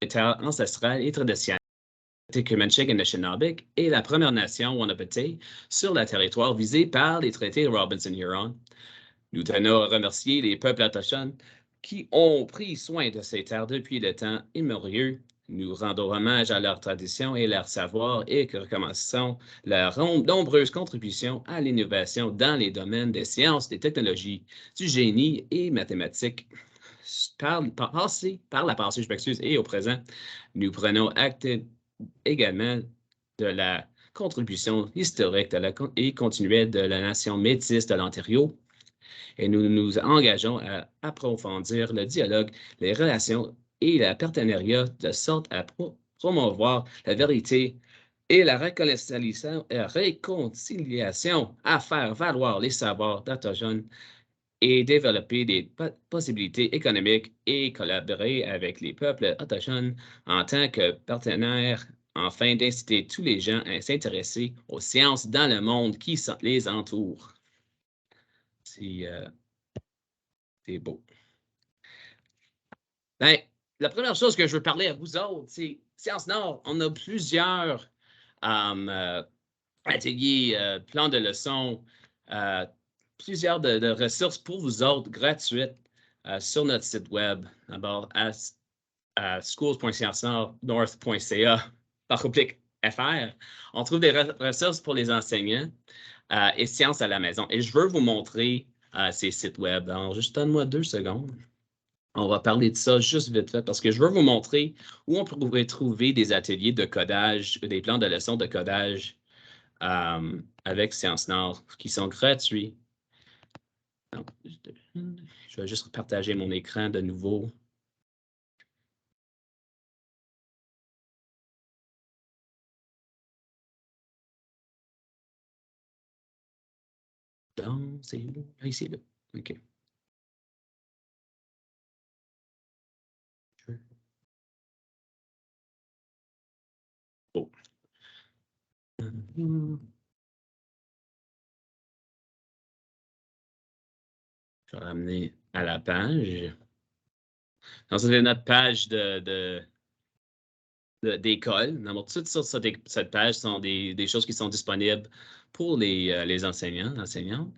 terres ancestrales et traditionnelles Comanche et Anishinaabe et la Première Nation Wampanoag sur le territoire visé par les traités Robinson-Huron. Nous tenons à remercier les peuples autochtones qui ont pris soin de ces terres depuis le temps immémorial. Nous rendons hommage à leurs traditions et leurs savoirs et reconnaissons leurs nombreuses contributions à l'innovation dans les domaines des sciences, des technologies, du génie et mathématiques. Par la passée, je m'excuse, et au présent, nous prenons acte également de la contribution historique et continuelle de la nation métisse de l'Ontario. Et nous nous engageons à approfondir le dialogue, les relations et le partenariat de sorte à promouvoir la vérité et la réconciliation, à faire valoir les savoirs d'autochtones et développer des possibilités économiques et collaborer avec les peuples autochtones en tant que partenaires afin d'inciter tous les gens à s'intéresser aux sciences dans le monde qui les entoure. C'est beau. Bien, la première chose que je veux parler à vous autres, c'est Sciences Nord. On a plusieurs ateliers, plans de leçons, plusieurs de ressources pour vous autres gratuites sur notre site web. D'abord, à schools.sciencesnorth.ca/fr. On trouve des ressources pour les enseignants et sciences à la maison. Et je veux vous montrer ces sites web. Alors, juste donne-moi 2 secondes. On va parler de ça juste vite fait parce que je veux vous montrer où on pourrait trouver des ateliers de codage, des plans de leçons de codage avec Sciences Nord qui sont gratuits. Donc, je vais juste partager mon écran de nouveau. Donc, c'est où? Ah, ici, là. OK. Oh. Je vais ramener à la page. Donc, c'est notre page d'école. Tout sur cette page sont des choses qui sont disponibles pour les enseignants, enseignantes.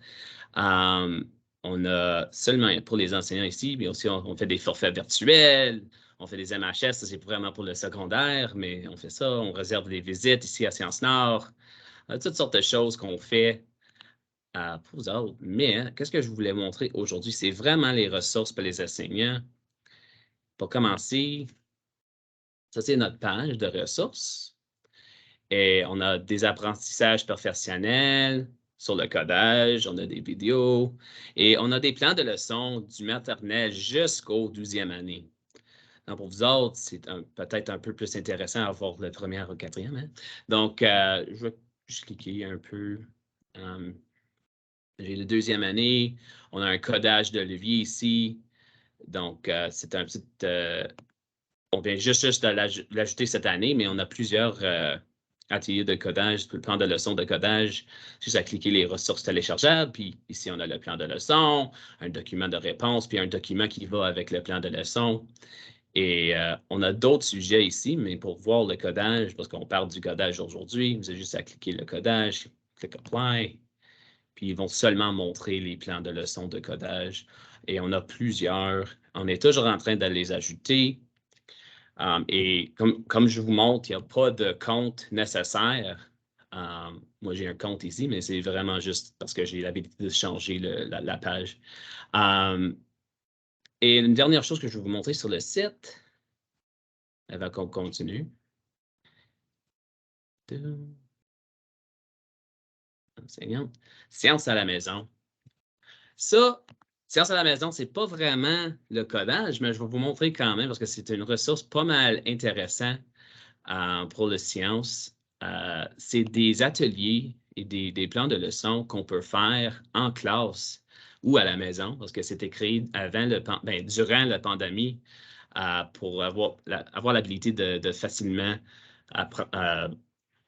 On a seulement pour les enseignants ici, mais aussi on fait des forfaits virtuels, on fait des MHS, ça c'est vraiment pour le secondaire, mais on fait ça, on réserve des visites ici à Sciences Nord, toutes sortes de choses qu'on fait pour vous autres. Mais qu'est-ce que je voulais montrer aujourd'hui, c'est vraiment les ressources pour les enseignants. Pour commencer, ça c'est notre page de ressources. Et on a des apprentissages professionnels sur le codage, on a des vidéos et on a des plans de leçons du maternel jusqu'au 12e année. Donc, pour vous autres, c'est peut-être un peu plus intéressant à voir le premier ou quatrième. Hein? Donc, je vais juste cliquer un peu. J'ai le 2e année. On a un codage de levier ici. Donc, c'est un petit... on vient juste de l'ajouter cette année, mais on a plusieurs ateliers de codage, le plan de leçon de codage, juste à cliquer les ressources téléchargeables, puis ici on a le plan de leçon, un document de réponse, puis un document qui va avec le plan de leçon. Et on a d'autres sujets ici, mais pour voir le codage, parce qu'on parle du codage aujourd'hui, vous avez juste à cliquer le codage, click Apply, puis ils vont seulement montrer les plans de leçon de codage. Et on a plusieurs. On est toujours en train de les ajouter. Et comme je vous montre, il n'y a pas de compte nécessaire. Moi, j'ai un compte ici, mais c'est vraiment juste parce que j'ai l'habilité de changer la page. Et une dernière chose que je vais vous montrer sur le site, avant qu'on continue. Enseignante. Sciences à la maison. Ça, Sciences à la maison, ce n'est pas vraiment le codage, mais je vais vous montrer quand même parce que c'est une ressource pas mal intéressante pour les sciences. C'est des ateliers et des plans de leçons qu'on peut faire en classe ou à la maison parce que c'était créé durant la pandémie pour avoir l'habilité de facilement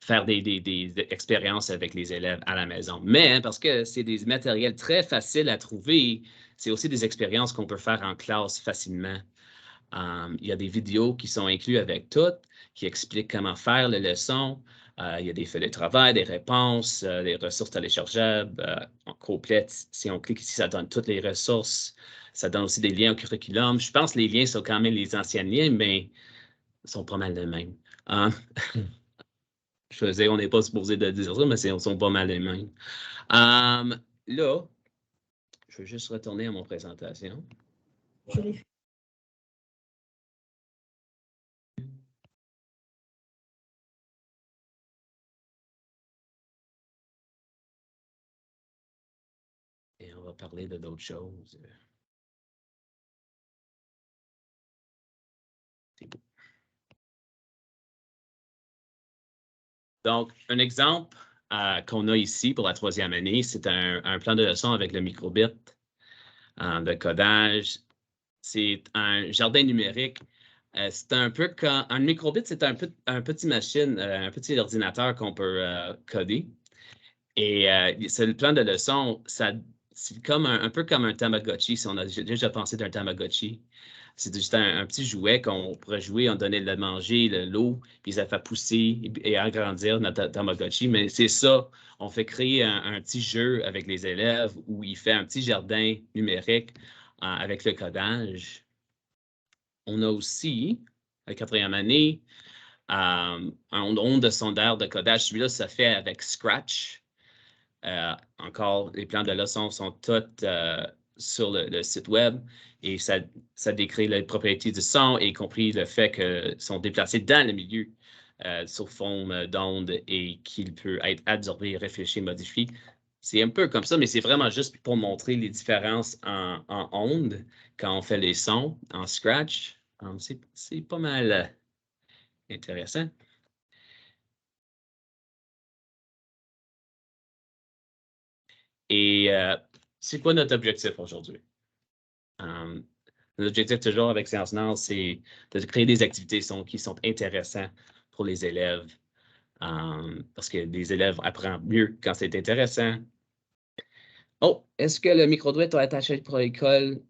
faire des expériences avec les élèves à la maison. Mais parce que c'est des matériels très faciles à trouver, c'est aussi des expériences qu'on peut faire en classe facilement. Il y a des vidéos qui sont incluses avec toutes, qui expliquent comment faire les leçons. Il y a des feuilles de travail, des réponses, des ressources téléchargeables. On complète, si on clique ici, ça donne toutes les ressources. Ça donne aussi des liens au curriculum. Je pense que les liens sont quand même les anciens liens, mais ils sont pas mal les mêmes. Je veux dire, on n'est pas supposé de dire ça, mais ils sont pas mal les mêmes. Là, je vais juste retourner à mon présentation. Je l'ai fait. Et on va parler de d'autres choses. C'est beau. Donc, un exemple qu'on a ici pour la 3e année, c'est un plan de leçon avec le microbit de codage. C'est un jardin numérique. C'est un peu comme un microbit, c'est un petit machine, un petit ordinateur qu'on peut coder. Et c'est le plan de leçon, c'est comme un peu comme un Tamagotchi, si on a déjà pensé d'un Tamagotchi. C'est juste un petit jouet qu'on pourrait jouer, on donnait le manger, l'eau, puis ça fait pousser et agrandir notre Tamagotchi. Mais c'est ça, on fait créer un petit jeu avec les élèves où il fait un petit jardin numérique avec le codage. On a aussi, la 4e année, un onde de sondage de codage. Celui-là, ça fait avec Scratch. Encore, les plans de leçon sont tous sur le site web et ça décrit les propriétés du son, y compris le fait qu'ils sont déplacés dans le milieu sous forme d'onde et qu'il peut être absorbé, réfléchi, modifié. C'est un peu comme ça, mais c'est vraiment juste pour montrer les différences en ondes quand on fait les sons en Scratch. C'est pas mal intéressant. Et c'est quoi notre objectif aujourd'hui? L'objectif toujours avec Science Nord, c'est de créer des activités qui sont intéressantes pour les élèves. Parce que les élèves apprennent mieux quand c'est intéressant. Oh, est-ce que le micro-doigt est attaché pour l'école?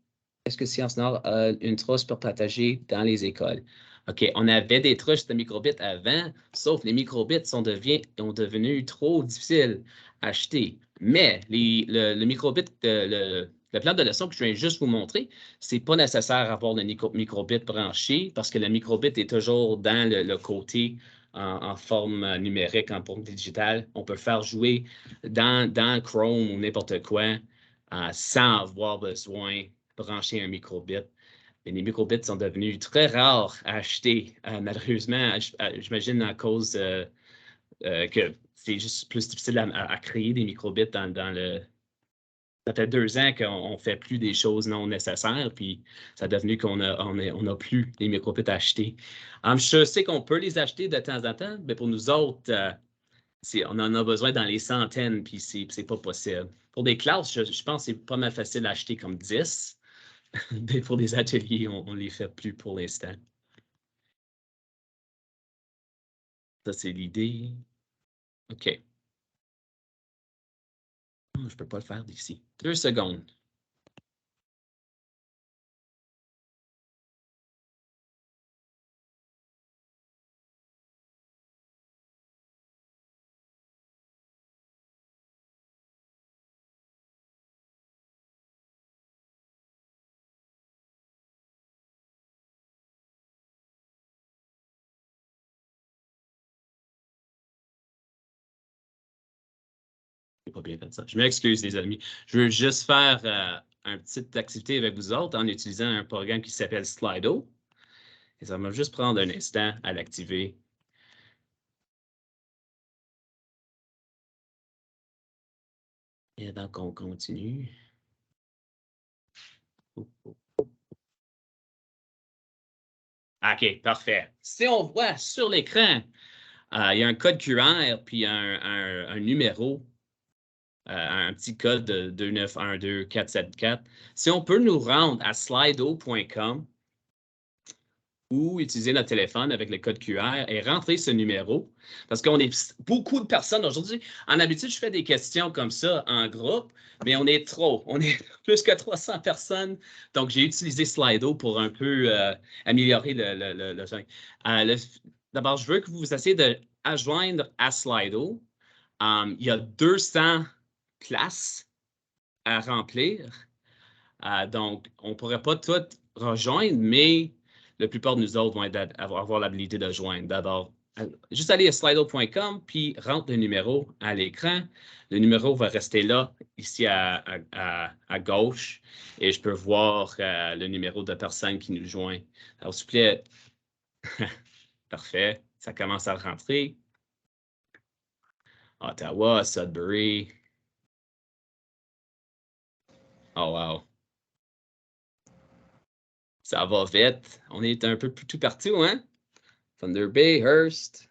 Est-ce que Science Nord a une trousse pour partager dans les écoles? OK, on avait des trouches de microbits avant, sauf les microbits sont devenus trop difficiles à acheter. Mais le microbit, le plan de leçon que je viens juste vous montrer, c'est pas nécessaire d'avoir le microbit branché parce que le microbit est toujours dans le côté en forme numérique, en forme digitale. On peut le faire jouer dans Chrome ou n'importe quoi sans avoir besoin de brancher un microbit. Mais les microbits sont devenus très rares à acheter, malheureusement, j'imagine à cause que c'est juste plus difficile à créer des microbits dans le... Ça fait 2 ans qu'on ne fait plus des choses non nécessaires, puis ça a devenu qu'on n'a plus les microbits à acheter. Je sais qu'on peut les acheter de temps en temps, mais pour nous autres, on en a besoin dans les centaines, puis c'est pas possible. Pour des classes, je pense que c'est pas mal facile à acheter comme 10. Mais pour des ateliers, on ne les fait plus pour l'instant. Ça, c'est l'idée. OK. Je ne peux pas le faire d'ici. 2 secondes. Je n'ai pas bien fait ça. Je m'excuse, les amis. Je veux juste faire une petite activité avec vous autres en utilisant un programme qui s'appelle Slido. Et ça va juste prendre un instant à l'activer. Et donc, on continue. OK, parfait. Si on voit sur l'écran, il y a un code QR puis un numéro, un petit code de 2912474. Si on peut nous rendre à slido.com, ou utiliser notre téléphone avec le code QR et rentrer ce numéro. Parce qu'on est beaucoup de personnes aujourd'hui. En habitude, je fais des questions comme ça en groupe, mais on est trop. On est plus que 300 personnes. Donc, j'ai utilisé Slido pour un peu améliorer le truc. D'abord, je veux que vous essayiez de joindre à Slido. Il y a 200 places à remplir. Donc, on ne pourrait pas toutes rejoindre, mais la plupart de nous autres vont avoir l'habilité de joindre. D'abord, juste aller à slido.com, puis rentre le numéro à l'écran. Le numéro va rester là, ici à gauche, et je peux voir le numéro de personne qui nous joint. Alors, s'il vous plaît, parfait, ça commence à rentrer. Ottawa, Sudbury. Oh, wow. Ça va vite. On est un peu tout partout, hein? Thunder Bay, Hearst.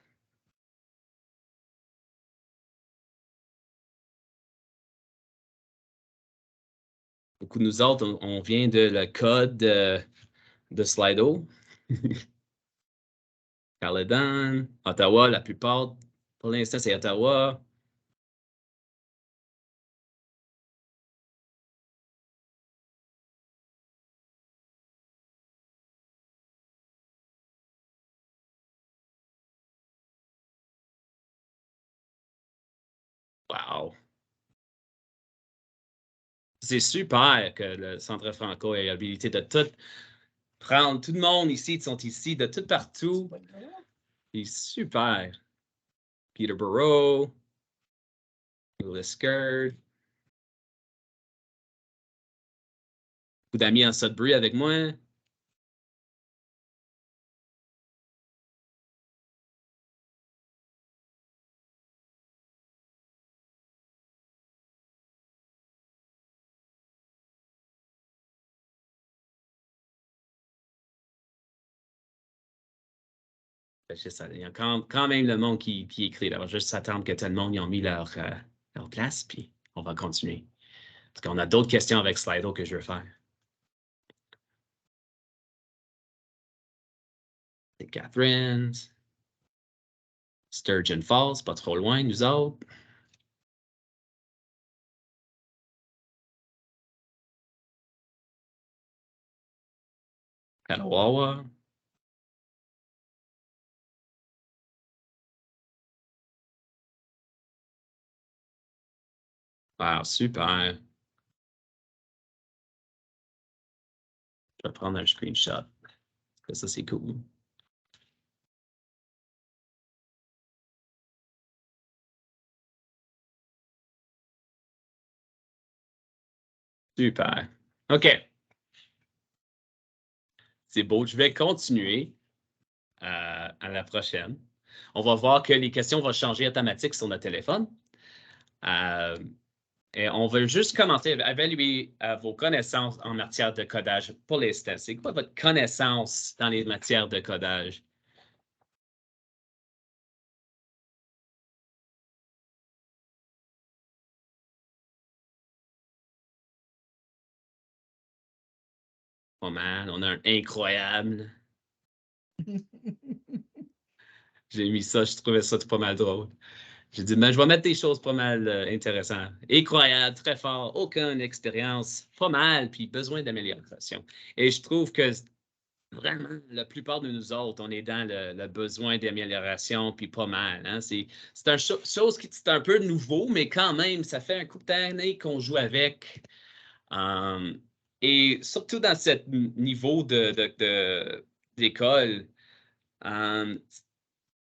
Beaucoup de nous autres, on vient de le code de Slido. Caledon, Ottawa, la plupart, pour l'instant, c'est Ottawa. Wow. C'est super que le Centre Franco ait l'habilité de tout prendre. Tout le monde ici, ils sont ici de tout partout. C'est super. Peterborough, Liskeard. Beaucoup d'amis en Sudbury avec moi. Il y a quand même le monde qui écrit. Alors, juste attendre que tout le monde y ait mis leur place, puis on va continuer. Parce qu'on a d'autres questions avec Slido que je veux faire. C'est Catherine. Sturgeon Falls, pas trop loin, nous autres. Petawawa. Wow, super. Je vais prendre un screenshot. Ça, c'est cool. Super. OK. C'est beau. Je vais continuer à la prochaine. On va voir que les questions vont changer automatiquement sur notre téléphone. Et on veut juste commencer à évaluer vos connaissances en matière de codage pour l'instant. C'est quoi votre connaissance dans les matières de codage? Oh man, on a un incroyable. J'ai mis ça, je trouvais ça pas mal drôle. J'ai dit, je vais mettre des choses pas mal intéressantes. Incroyable, très fort, aucune expérience, pas mal, puis besoin d'amélioration. Et je trouve que vraiment, la plupart de nous autres, on est dans le besoin d'amélioration, puis pas mal. Hein? C'est une chose qui est un peu nouveau, mais quand même, ça fait un coup d'année qu'on joue avec. Et surtout dans ce niveau d'école,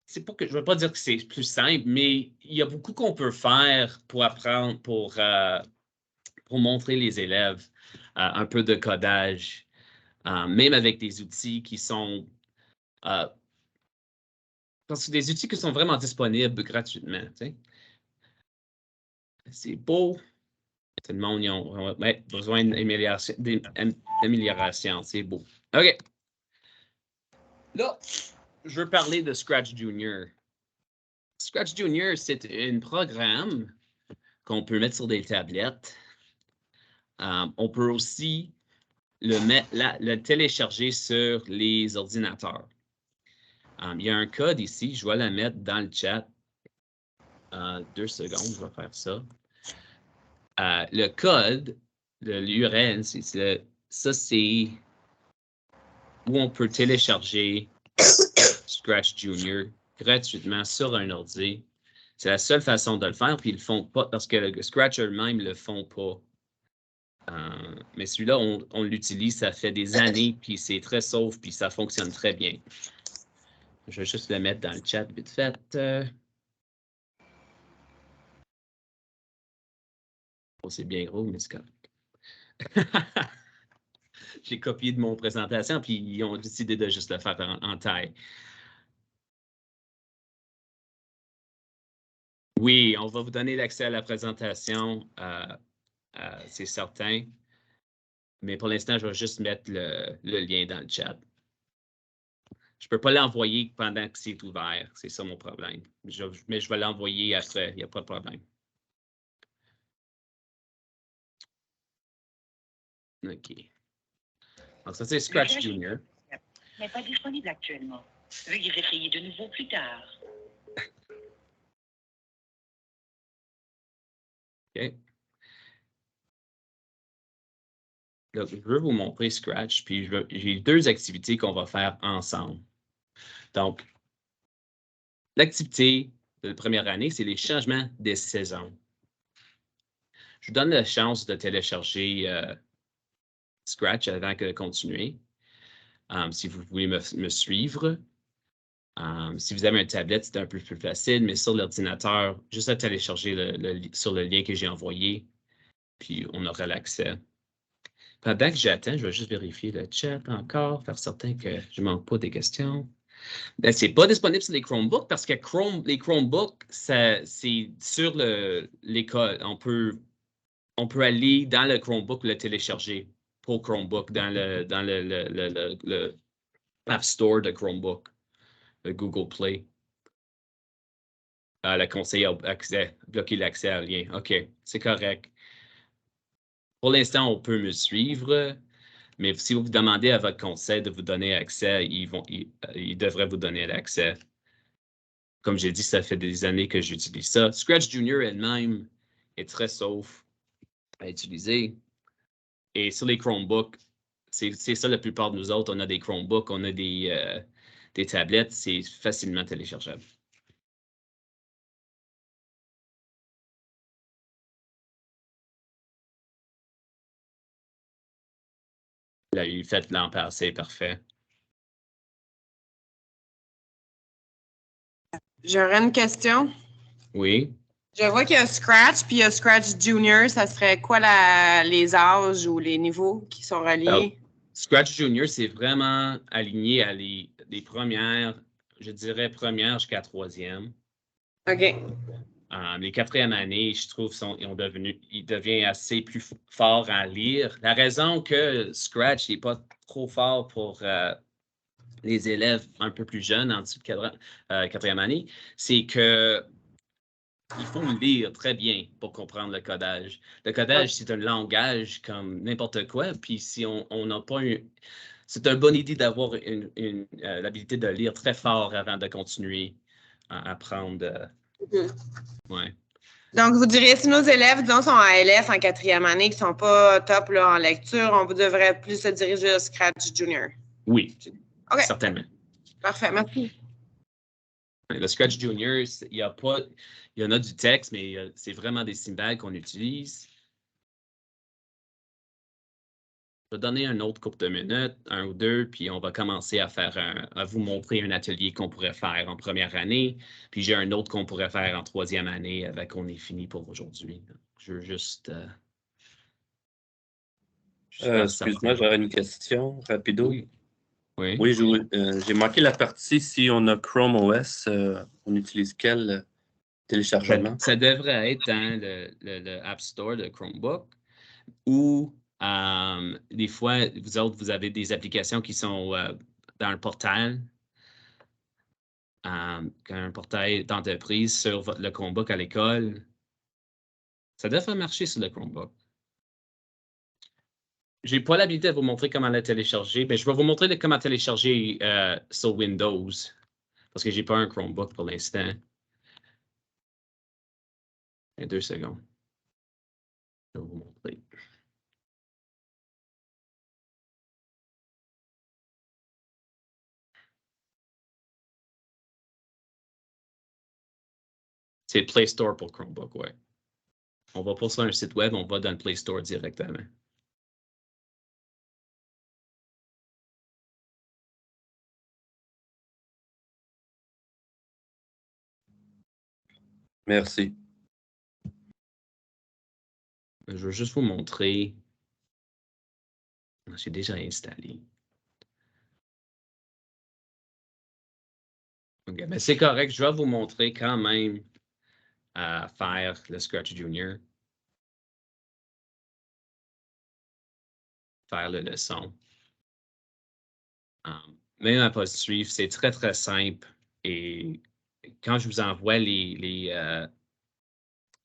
c'est pas que je ne veux pas dire que c'est plus simple, mais il y a beaucoup qu'on peut faire pour apprendre, pour montrer les élèves un peu de codage, même avec des outils qui sont parce que des outils qui sont vraiment disponibles gratuitement. C'est beau. Tout le monde a besoin d'amélioration. C'est beau. OK. Là, je veux parler de Scratch Junior. Scratch Junior, c'est un programme qu'on peut mettre sur des tablettes. On peut aussi le télécharger sur les ordinateurs. Il y a un code ici, je vais la mettre dans le chat. 2 secondes, je vais faire ça. Le code, l'URL, ça c'est où on peut télécharger Scratch Junior gratuitement sur un ordi. C'est la seule façon de le faire, puis ils le font pas parce que le Scratch eux-mêmes ne le font pas. Mais celui-là, on l'utilise, ça fait des années, puis c'est très sauf, puis ça fonctionne très bien. Je vais juste le mettre dans le chat vite fait. Oh, c'est bien gros, mais c'est correct. J'ai copié de mon présentation, puis ils ont décidé de juste le faire en taille. Oui, on va vous donner l'accès à la présentation, c'est certain. Mais pour l'instant, je vais juste mettre le lien dans le chat. Je ne peux pas l'envoyer pendant que c'est ouvert. C'est ça mon problème. Mais je vais l'envoyer après. Il n'y a pas de problème. OK. Donc, ça, c'est Scratch Junior. N'est pas disponible actuellement. Veuillez essayer de nouveau plus tard. OK. Donc, je veux vous montrer Scratch, puis j'ai 2 activités qu'on va faire ensemble. Donc, l'activité de la première année, c'est les changements des saisons. Je vous donne la chance de télécharger Scratch avant de continuer. Si vous voulez me suivre. Si vous avez un tablette, c'est un peu plus facile, mais sur l'ordinateur, juste à télécharger sur le lien que j'ai envoyé, puis on aura l'accès. Pendant que j'attends, je vais juste vérifier le chat encore, faire certain que je ne manque pas des questions. Ce n'est pas disponible sur les Chromebooks parce que les Chromebooks, c'est sur l'école. On peut aller dans le Chromebook le télécharger pour Chromebook dans le App Store de Chromebook, le Google Play. Le conseil accès, bloquer l'accès à lien. OK, c'est correct. Pour l'instant, on peut me suivre, mais si vous demandez à votre conseil de vous donner accès, ils devraient vous donner l'accès. Comme j'ai dit, ça fait des années que j'utilise ça. Scratch Junior elle-même est très sauf à utiliser. Et sur les Chromebooks, c'est ça la plupart de nous autres. On a des Chromebooks, on a des tablettes, c'est facilement téléchargeable. Là, il fait l'an passé, parfait. J'aurais une question. Oui. Je vois qu'il y a Scratch, puis il y a Scratch Junior. Ça serait quoi les âges ou les niveaux qui sont reliés? Alors, Scratch Junior, c'est vraiment aligné à les premières, je dirais première jusqu'à 3e. OK. Les 4e années, je trouve, il devient assez plus fort à lire. La raison que Scratch n'est pas trop fort pour les élèves un peu plus jeunes, en dessous de 4e année, c'est que il faut lire très bien pour comprendre le codage. Le codage, c'est un langage comme n'importe quoi. Puis si on n'a pas c'est une bonne idée d'avoir l'habilité de lire très fort avant de continuer à apprendre. Ouais. Donc, vous diriez, si nos élèves, disons, sont en LS en 4e année, qui ne sont pas top là, en lecture, on devrait plus se diriger vers Scratch Junior. Oui, okay. Certainement. Parfait, merci. Le Scratch Junior, il y en a du texte, mais c'est vraiment des symboles qu'on utilise. Je vais donner un autre couple de minutes, 1 ou 2, puis on va commencer à vous montrer un atelier qu'on pourrait faire en première année. Puis j'ai un autre qu'on pourrait faire en 3e année avant qu'on ait fini pour aujourd'hui. Je veux juste. Excuse-moi, j'aurais une question rapido. Oui. Oui, j'ai manqué la partie si on a Chrome OS, on utilise quel téléchargement? Ça devrait être dans le App Store de Chromebook ou des fois, vous autres, vous avez des applications qui sont dans le portail, un portail d'entreprise sur le Chromebook à l'école. Ça devrait marcher sur le Chromebook. j'ai pas l'habilité de vous montrer comment la télécharger, mais je vais vous montrer comment télécharger sur Windows, parce que j'ai pas un Chromebook pour l'instant. 2 secondes. Je vais vous montrer. C'est le Play Store pour Chromebook, ouais. On va pas sur un site web, on va dans le Play Store directement. Merci. Je veux juste vous montrer. J'ai déjà installé. Okay, mais c'est correct, je vais vous montrer quand même à faire le Scratch Junior. Faire la leçon. Même à pas suivre, c'est très, très simple. Et quand je vous envoie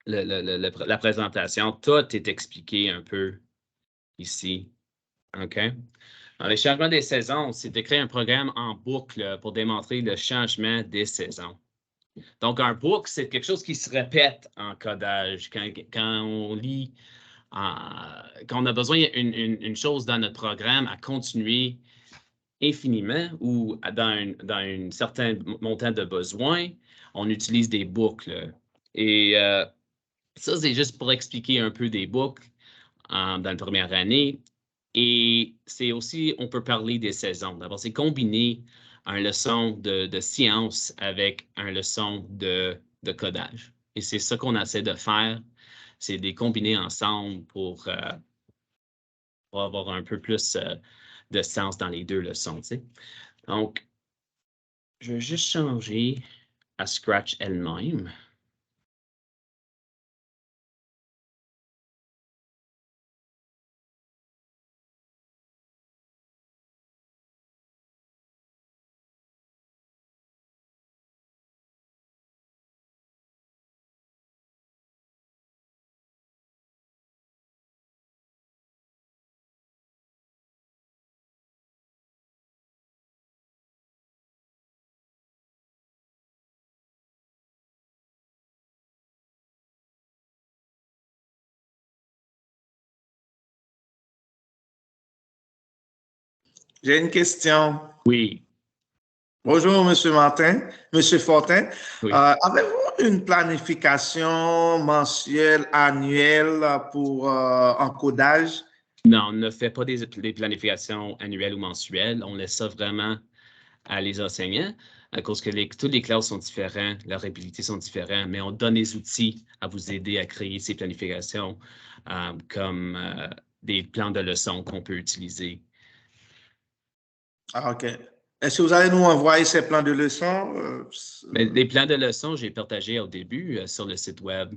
la présentation, tout est expliqué un peu ici. OK? Alors, les changements des saisons, c'est de créer un programme en boucle pour démontrer le changement des saisons. Donc, un boucle, c'est quelque chose qui se répète en codage. Quand on lit, quand on a besoin d'une chose dans notre programme à continuer infiniment ou dans un certain montant de besoin, on utilise des boucles. Et ça, c'est juste pour expliquer un peu des boucles dans la première année. Et c'est aussi, on peut parler des saisons. D'abord, c'est combiner une leçon de science avec une leçon de codage. Et c'est ça qu'on essaie de faire, c'est de les combiner ensemble pour avoir un peu plus de sens dans les deux leçons. Tu sais. Donc, je vais juste changer à Scratch elle-même. J'ai une question. Oui, Bonjour, Monsieur Martin, Monsieur Fortin. oui. Avez-vous une planification mensuelle, annuelle pour encodage? Non, on ne fait pas des planifications annuelles ou mensuelles. On laisse ça vraiment à les enseignants à cause que toutes les classes sont différentes, leurs habilités sont différentes, mais on donne les outils à vous aider à créer ces planifications comme des plans de leçons qu'on peut utiliser. Ah, OK. Est-ce que vous allez nous envoyer ces plans de leçons? Mais les plans de leçons, j'ai partagé au début sur le site web.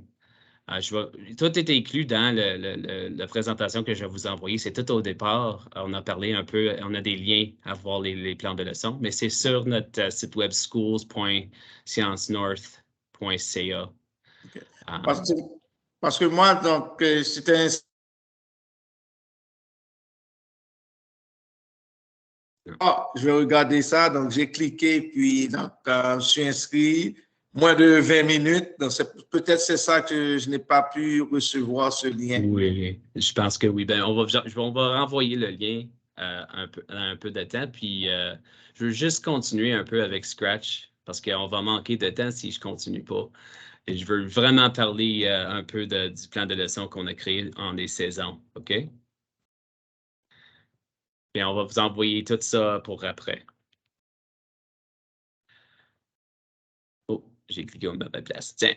Tout est inclus dans la présentation que je vais vous envoyer. C'est tout au départ. On a parlé un peu, on a des liens à voir les plans de leçons, mais c'est sur notre site web schools.sciencenorth.ca. Okay. Parce que moi, donc, c'était je vais regarder ça. Donc, j'ai cliqué, puis donc, je suis inscrit. Moins de 20 minutes. Donc, peut-être c'est ça que je n'ai pas pu recevoir ce lien. Oui, je pense que oui. Ben, on va renvoyer le lien un peu de temps. Puis, je veux juste continuer un peu avec Scratch parce qu'on va manquer de temps si je ne continue pas. Et je veux vraiment parler un peu du plan de leçon qu'on a créé en des saisons. OK? Et on va vous envoyer tout ça pour après. Oh, j'ai cliqué au mauvaise place. Tiens.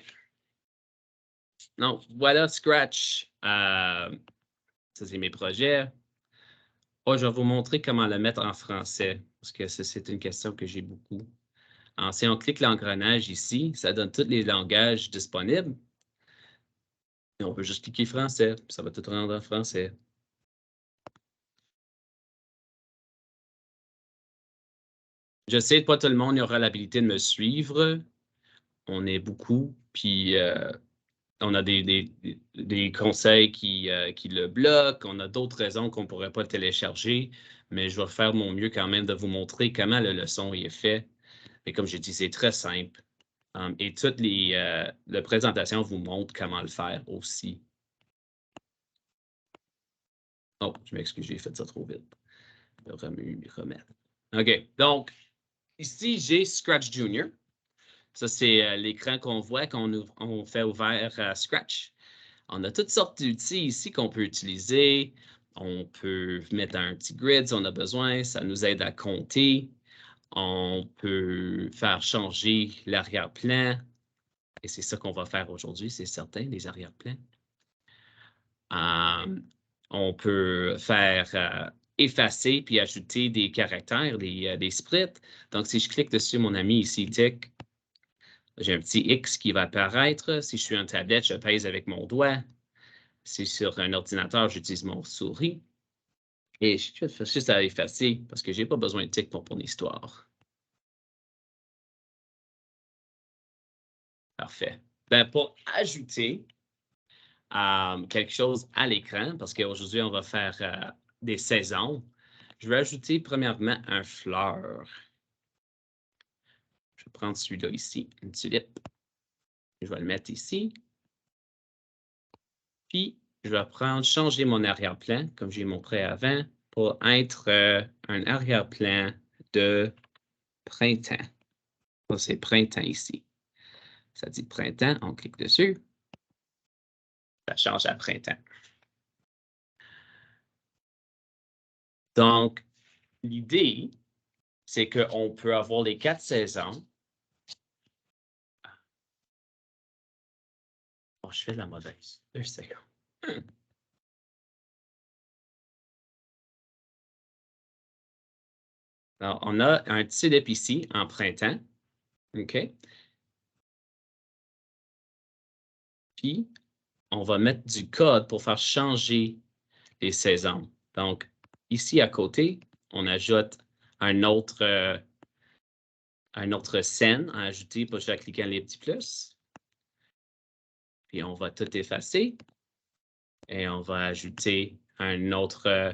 Donc, voilà Scratch. Ça, c'est mes projets. Oh, je vais vous montrer comment le mettre en français, parce que c'est une question que j'ai beaucoup. Alors, si on clique l'engrenage ici, ça donne tous les langages disponibles. Et on peut juste cliquer français, ça va tout rendre en français. Je sais que pas tout le monde aura l'habilité de me suivre. On est beaucoup, puis on a des conseils qui le bloquent, on a d'autres raisons qu'on ne pourrait pas télécharger, mais je vais faire mon mieux quand même de vous montrer comment la leçon est faite. Et comme j'ai dit, c'est très simple. Et toutes les présentations vous montrent comment le faire aussi. Oh, je m'excuse, j'ai fait ça trop vite. Remettre. OK, donc, ici, j'ai Scratch Junior. Ça, c'est l'écran qu'on voit quand on fait ouvert à Scratch. On a toutes sortes d'outils ici qu'on peut utiliser. On peut mettre un petit grid si on a besoin. Ça nous aide à compter. On peut faire changer l'arrière-plan. Et c'est ça qu'on va faire aujourd'hui, c'est certain, les arrière-plans. On peut faire effacer puis ajouter des caractères, des sprites. Donc, si je clique dessus, mon ami ici, tic, j'ai un petit X qui va apparaître. Si je suis en tablette, je pèse avec mon doigt. Si sur un ordinateur, j'utilise mon souris. Et je fais juste à effacer parce que je n'ai pas besoin de tic pour mon histoire. Parfait. Ben, pour ajouter quelque chose à l'écran, parce qu'aujourd'hui, on va faire des saisons, je vais ajouter premièrement un fleur. Je vais prendre celui-là ici, une tulipe. Je vais le mettre ici. Puis, je vais changer mon arrière-plan, comme j'ai montré avant, pour être un arrière-plan de printemps. C'est printemps ici. Ça dit printemps, on clique dessus. Ça change à printemps. Donc, l'idée, c'est qu'on peut avoir les 4 saisons. Oh, je fais de la mauvaise. 2 secondes. Alors, on a un tulipe ici en printemps. OK? Puis, on va mettre du code pour faire changer les saisons. Donc, ici à côté, on ajoute un autre scène à ajouter pour juste cliquer les petits plus. Puis, on va tout effacer. Et on va ajouter un autre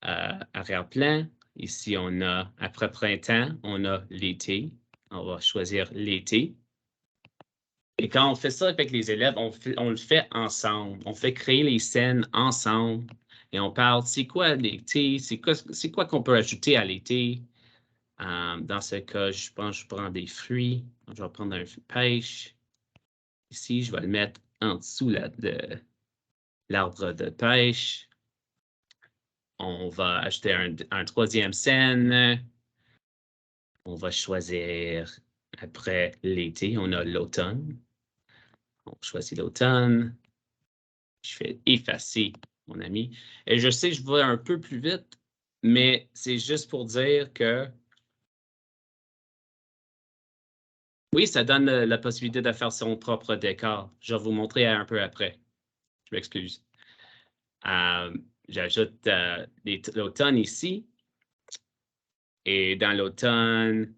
arrière-plan. Ici, on a, après printemps, on a l'été. On va choisir l'été. Et quand on fait ça avec les élèves, on le fait ensemble. On fait créer les scènes ensemble. Et on parle, c'est quoi l'été? C'est quoi qu'on peut ajouter à l'été? Dans ce cas, je pense que je prends des fruits. Je vais prendre un pêche. Ici, je vais le mettre en dessous de l'arbre de pêche. On va ajouter un troisième scène. On va choisir, après l'été, on a l'automne. On choisit l'automne. Je fais effacer, mon ami. Et je sais que je vais un peu plus vite, mais c'est juste pour dire que oui, ça donne la possibilité de faire son propre décor. Je vais vous montrer un peu après. Je m'excuse. J'ajoute l'automne ici. Et dans l'automne,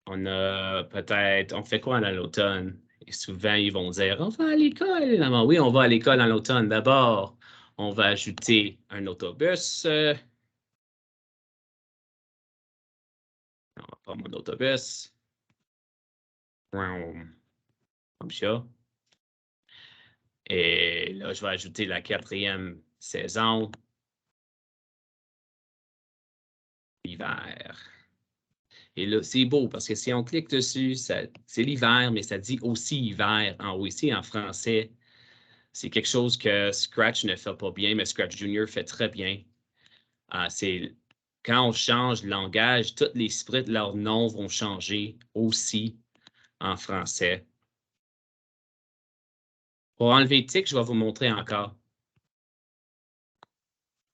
on fait quoi dans l'automne? Et souvent, ils vont dire, on va à l'école. Maman. Oui, on va à l'école dans l'automne. D'abord, on va ajouter un autobus. On va prendre mon autobus. Comme ça. Et là, je vais ajouter la 4e saison. Hiver. Et là, c'est beau parce que si on clique dessus, c'est l'hiver, mais ça dit aussi hiver en haut ici en français. C'est quelque chose que Scratch ne fait pas bien, mais Scratch Junior fait très bien. C'est quand on change le langage, tous les sprites, leurs noms vont changer aussi en français. Pour enlever tic, je vais vous montrer encore.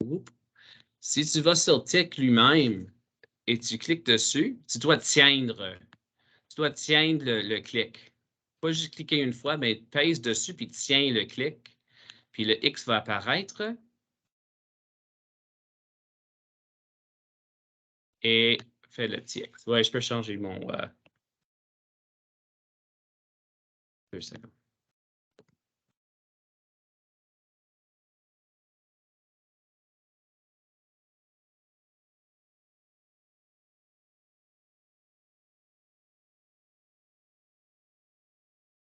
Oups. Si tu vas sur tic lui-même et tu cliques dessus, tu dois tiendre le clic. Pas juste cliquer une fois, mais pèse dessus puis tiens le clic. Puis le X va apparaître. Et fais le petit X. Ouais, je peux changer mon... 2 secondes.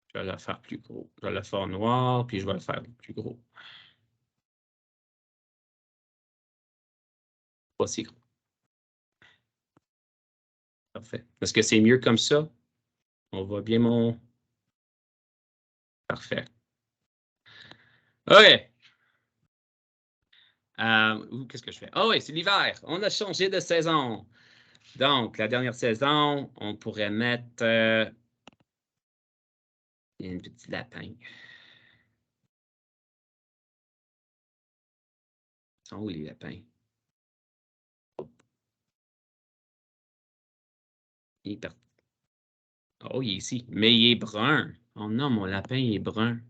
Je vais le faire plus gros. Je vais le faire noir, puis je vais le faire plus gros. Pas si gros. Parfait. Est-ce que c'est mieux comme ça? On voit bien mon... Parfait. OK. Qu'est-ce que je fais? Oh oui, c'est l'hiver. On a changé de saison. Donc, la dernière saison, on pourrait mettre un petit lapin. Ils sont où les lapins? Il est parti. Oh, il est ici. Mais il est brun. Oh non, mon lapin, il est brun.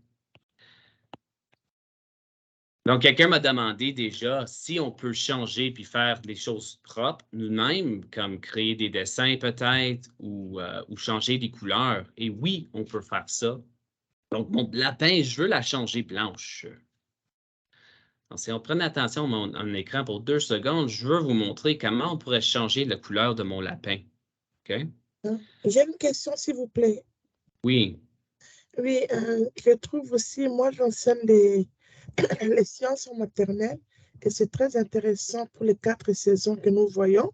Donc, quelqu'un m'a demandé déjà si on peut changer puis faire des choses propres nous-mêmes, comme créer des dessins peut-être ou changer des couleurs. Et oui, on peut faire ça. Donc, mon lapin, je veux la changer blanche. Donc, si on prend attention à mon écran pour 2 secondes, je veux vous montrer comment on pourrait changer la couleur de mon lapin. OK? J'ai une question, s'il vous plaît. Oui. Oui, je trouve aussi, moi, j'enseigne les sciences en maternelle et c'est très intéressant pour les 4 saisons que nous voyons.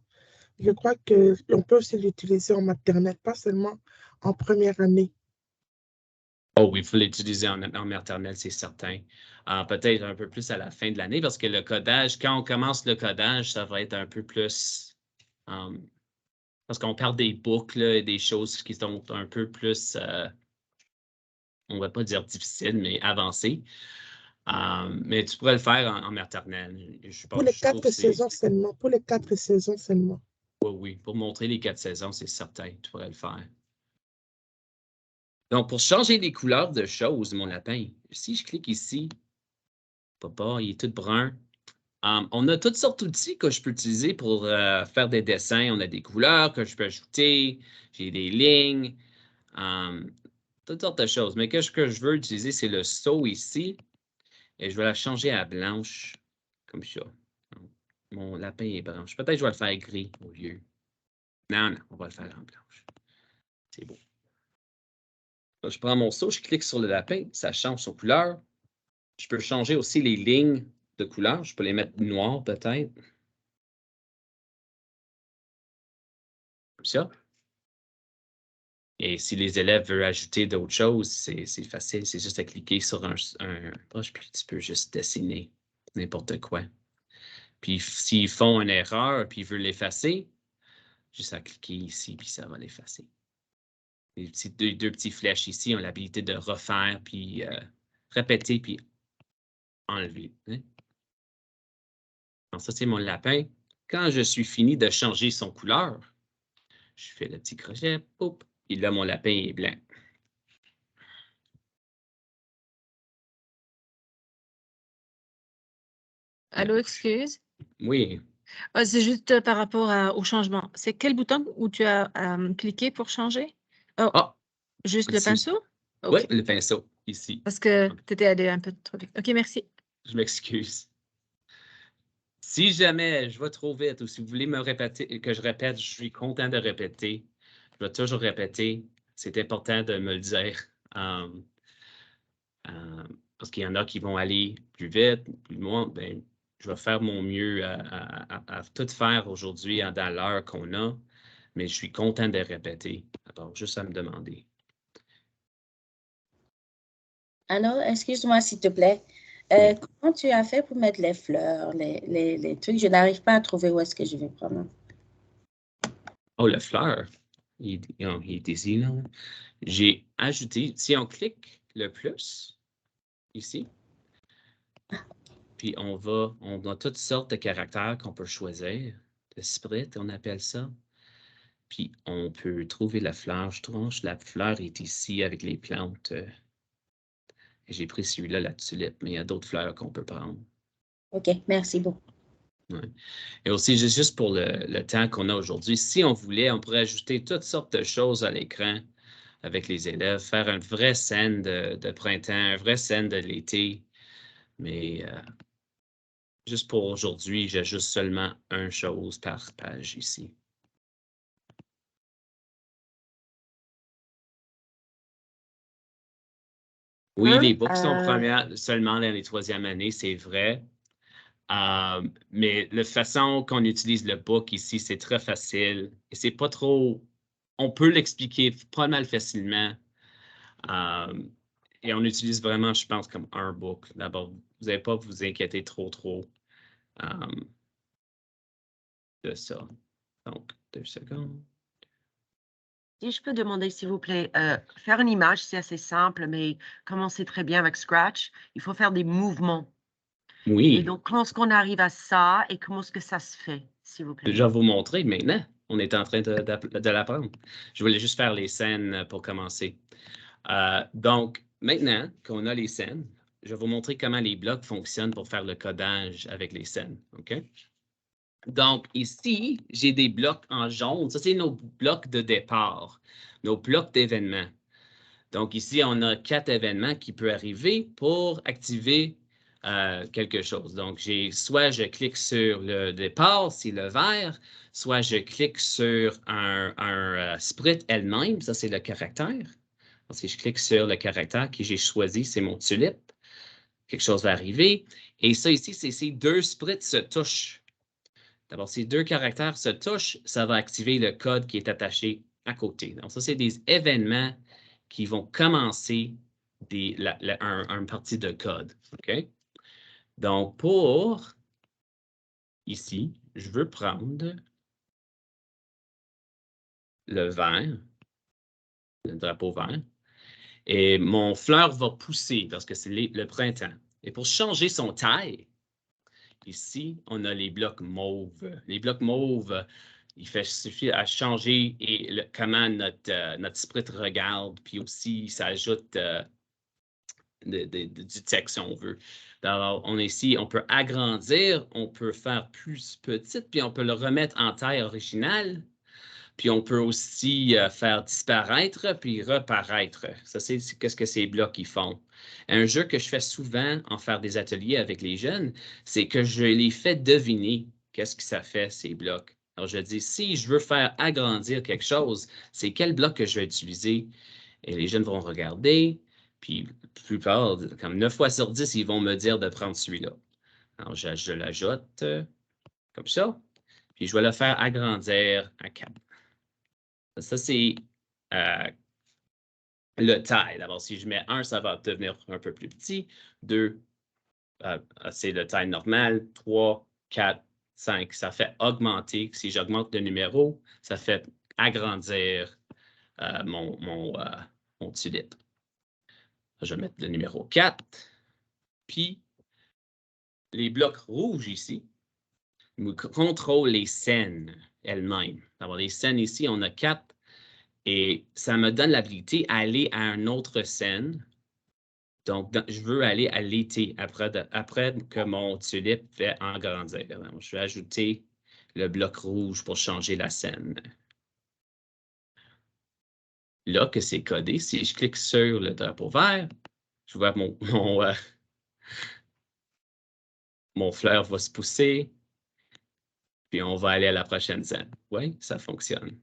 Je crois qu'on peut aussi l'utiliser en maternelle, pas seulement en première année. Oh oui, il faut l'utiliser en maternelle, c'est certain. Peut-être un peu plus à la fin de l'année parce que le codage, quand on commence le codage, ça va être un peu plus... parce qu'on parle des boucles et des choses qui sont un peu plus, on ne va pas dire difficiles, mais avancées. Mais tu pourrais le faire en maternelle. Pour les 4 saisons seulement. Pour les 4 saisons seulement. Oui, oui. Pour montrer les 4 saisons, c'est certain. Tu pourrais le faire. Donc, pour changer les couleurs de choses, mon lapin, si je clique ici, papa, il est tout brun. On a toutes sortes d'outils que je peux utiliser pour faire des dessins. On a des couleurs que je peux ajouter. J'ai des lignes. Toutes sortes de choses. Mais ce que je veux utiliser, c'est le seau ici. Et je vais la changer à blanche, comme ça. Mon lapin est blanche. Peut-être que je vais le faire gris au lieu. Non, non, on va le faire en blanche. C'est beau. Donc, je prends mon seau, je clique sur le lapin, ça change son couleur. Je peux changer aussi les lignes de couleur. Je peux les mettre noires peut-être. Comme ça. Et si les élèves veulent ajouter d'autres choses, c'est facile. C'est juste à cliquer sur un brush, puis tu peux juste dessiner n'importe quoi. Puis s'ils font une erreur, puis ils veulent l'effacer, juste à cliquer ici, puis ça va l'effacer. Les deux petits flèches ici ont l'habilité de refaire, puis répéter, puis enlever. Hein? Donc ça, c'est mon lapin. Quand je suis fini de changer son couleur, je fais le petit crochet, poup, et là, mon lapin est blanc. Allô, excuse. Oui. C'est juste par rapport au changement. C'est quel bouton où tu as cliqué pour changer? Oh, juste le pinceau? Oui, OK. le pinceau, ici. Parce que tu étais allé un peu trop vite. OK, merci. Je m'excuse. Si jamais je vais trop vite ou si vous voulez me répéter, que je répète, je suis content de répéter. Je vais toujours répéter. C'est important de me le dire. Parce qu'il y en a qui vont aller plus vite, plus loin. Ben, je vais faire mon mieux à tout faire aujourd'hui dans l'heure qu'on a, mais je suis content de répéter. Alors, juste à me demander. Alors, excuse-moi, s'il te plaît. Comment tu as fait pour mettre les fleurs, les trucs? Je n'arrive pas à trouver où est-ce que je vais prendre. Oh, la fleur. Il est ici, là. J'ai ajouté, si on clique le plus, ici, puis on a toutes sortes de caractères qu'on peut choisir. Le split, on appelle ça. Puis on peut trouver la fleur. Je trouve que la fleur est ici avec les plantes. J'ai pris celui-là, la tulipe, mais il y a d'autres fleurs qu'on peut prendre. OK, merci beaucoup. Ouais. Et aussi, juste pour le temps qu'on a aujourd'hui, si on voulait, on pourrait ajouter toutes sortes de choses à l'écran avec les élèves, faire une vraie scène de printemps, une vraie scène de l'été. Mais juste pour aujourd'hui, j'ajuste seulement une chose par page ici. Oui, les books sont seulement dans les troisième années, c'est vrai. Mais la façon qu'on utilise le book ici, c'est très facile. Et c'est pas trop... On peut l'expliquer pas mal facilement. Et on utilise vraiment, je pense, comme un book. D'abord, vous n'avez pas à vous inquiéter trop de ça. Donc, 2 secondes. Si je peux demander, s'il vous plaît, faire une image, c'est assez simple, mais comme on sait très bien avec Scratch, il faut faire des mouvements. Oui. Et donc, comment est-ce qu'on arrive à ça et comment est-ce que ça se fait, s'il vous plaît? Je vais vous montrer maintenant. On est en train de l'apprendre. Je voulais juste faire les scènes pour commencer. Donc, maintenant qu'on a les scènes, je vais vous montrer comment les blocs fonctionnent pour faire le codage avec les scènes. OK? Donc, ici, j'ai des blocs en jaune. Ça, c'est nos blocs de départ, nos blocs d'événements. Donc, ici, on a 4 événements qui peuvent arriver pour activer quelque chose. Donc, soit je clique sur le départ, c'est le vert, soit je clique sur un sprite elle-même, ça, c'est le caractère. Donc, si je clique sur le caractère que j'ai choisi, c'est mon tulipe. Quelque chose va arriver. Et ça ici, c'est ces 2 sprites se touchent. D'abord, ces 2 caractères se touchent, ça va activer le code qui est attaché à côté. Donc, ça, c'est des événements qui vont commencer un partie de code. OK? Donc, pour ici, je veux prendre le vert, le drapeau vert, et mon fleur va pousser parce que c'est le printemps. Et pour changer son taille, ici, on a les blocs mauves. Les blocs mauves, il suffit à changer comment notre sprite regarde, puis aussi, ça ajoute du texte, si on veut. Alors, on peut agrandir, on peut faire plus petite, puis on peut le remettre en taille originale, puis on peut aussi faire disparaître, puis reparaître. Ça, c'est ce que ces blocs ils font. Un jeu que je fais souvent en faire des ateliers avec les jeunes, c'est que je les fais deviner qu'est-ce que ça fait, ces blocs. Alors, je dis, si je veux faire agrandir quelque chose, c'est quel bloc que je vais utiliser? Et les jeunes vont regarder, puis la plupart, comme 9 fois sur 10, ils vont me dire de prendre celui-là. Alors, je l'ajoute comme ça, puis je vais le faire agrandir à 4. Ça, c'est le taille. D'abord, si je mets 1, ça va devenir un peu plus petit. 2, c'est le taille normal. 3, 4, 5, ça fait augmenter. Si j'augmente le numéro, ça fait agrandir mon tulipe. Je vais mettre le numéro 4. Puis, les blocs rouges ici nous contrôlent les scènes elles-mêmes. D'abord, les scènes ici, on a 4. Et ça me donne l'habilité à aller à une autre scène. Donc, je veux aller à l'été après que mon tulipe fait agrandir. Donc, je vais ajouter le bloc rouge pour changer la scène. Là que c'est codé, si je clique sur le drapeau vert, je vois mon fleur va se pousser, puis on va aller à la prochaine scène. Oui, ça fonctionne.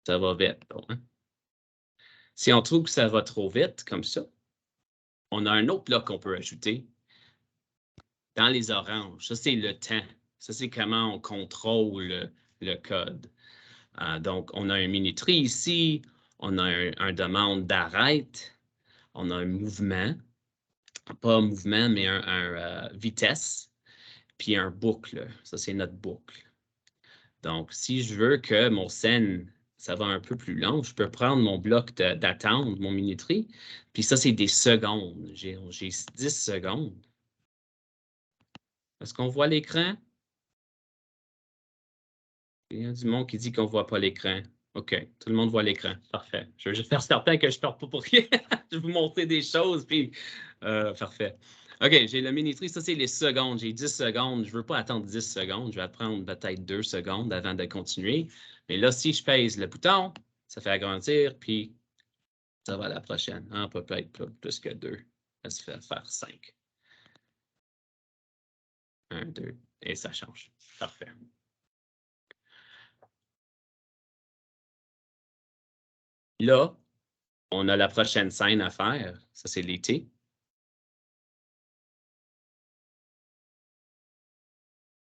Ça va vite. Bon, hein? Si on trouve que ça va trop vite, comme ça, on a un autre bloc qu'on peut ajouter dans les oranges. Ça, c'est le temps. Ça, c'est comment on contrôle le code. Donc, on a un minuterie ici, on a un demande d'arrête, on a un mouvement, pas un mouvement, mais un vitesse, puis un boucle. Ça, c'est notre boucle. Donc, si je veux que mon scène, ça va un peu plus long, je peux prendre mon bloc d'attente, mon minuterie, puis ça, c'est des secondes. J'ai 10 secondes. Est-ce qu'on voit l'écran? Il y a du monde qui dit qu'on ne voit pas l'écran. OK, tout le monde voit l'écran. Parfait. Je veux juste faire certain que je ne perde pas pour rien. Je vais vous montrer des choses, puis parfait. OK, j'ai la minuterie. Ça, c'est les secondes. J'ai 10 secondes. Je ne veux pas attendre 10 secondes. Je vais attendre peut-être 2 secondes avant de continuer. Mais là, si je pèse le bouton, ça fait agrandir, puis ça va à la prochaine. On peut être plus que 2. Ça se fait faire 5. 1, 2, et ça change. Parfait. Là, On a la prochaine scène à faire. Ça, c'est l'été.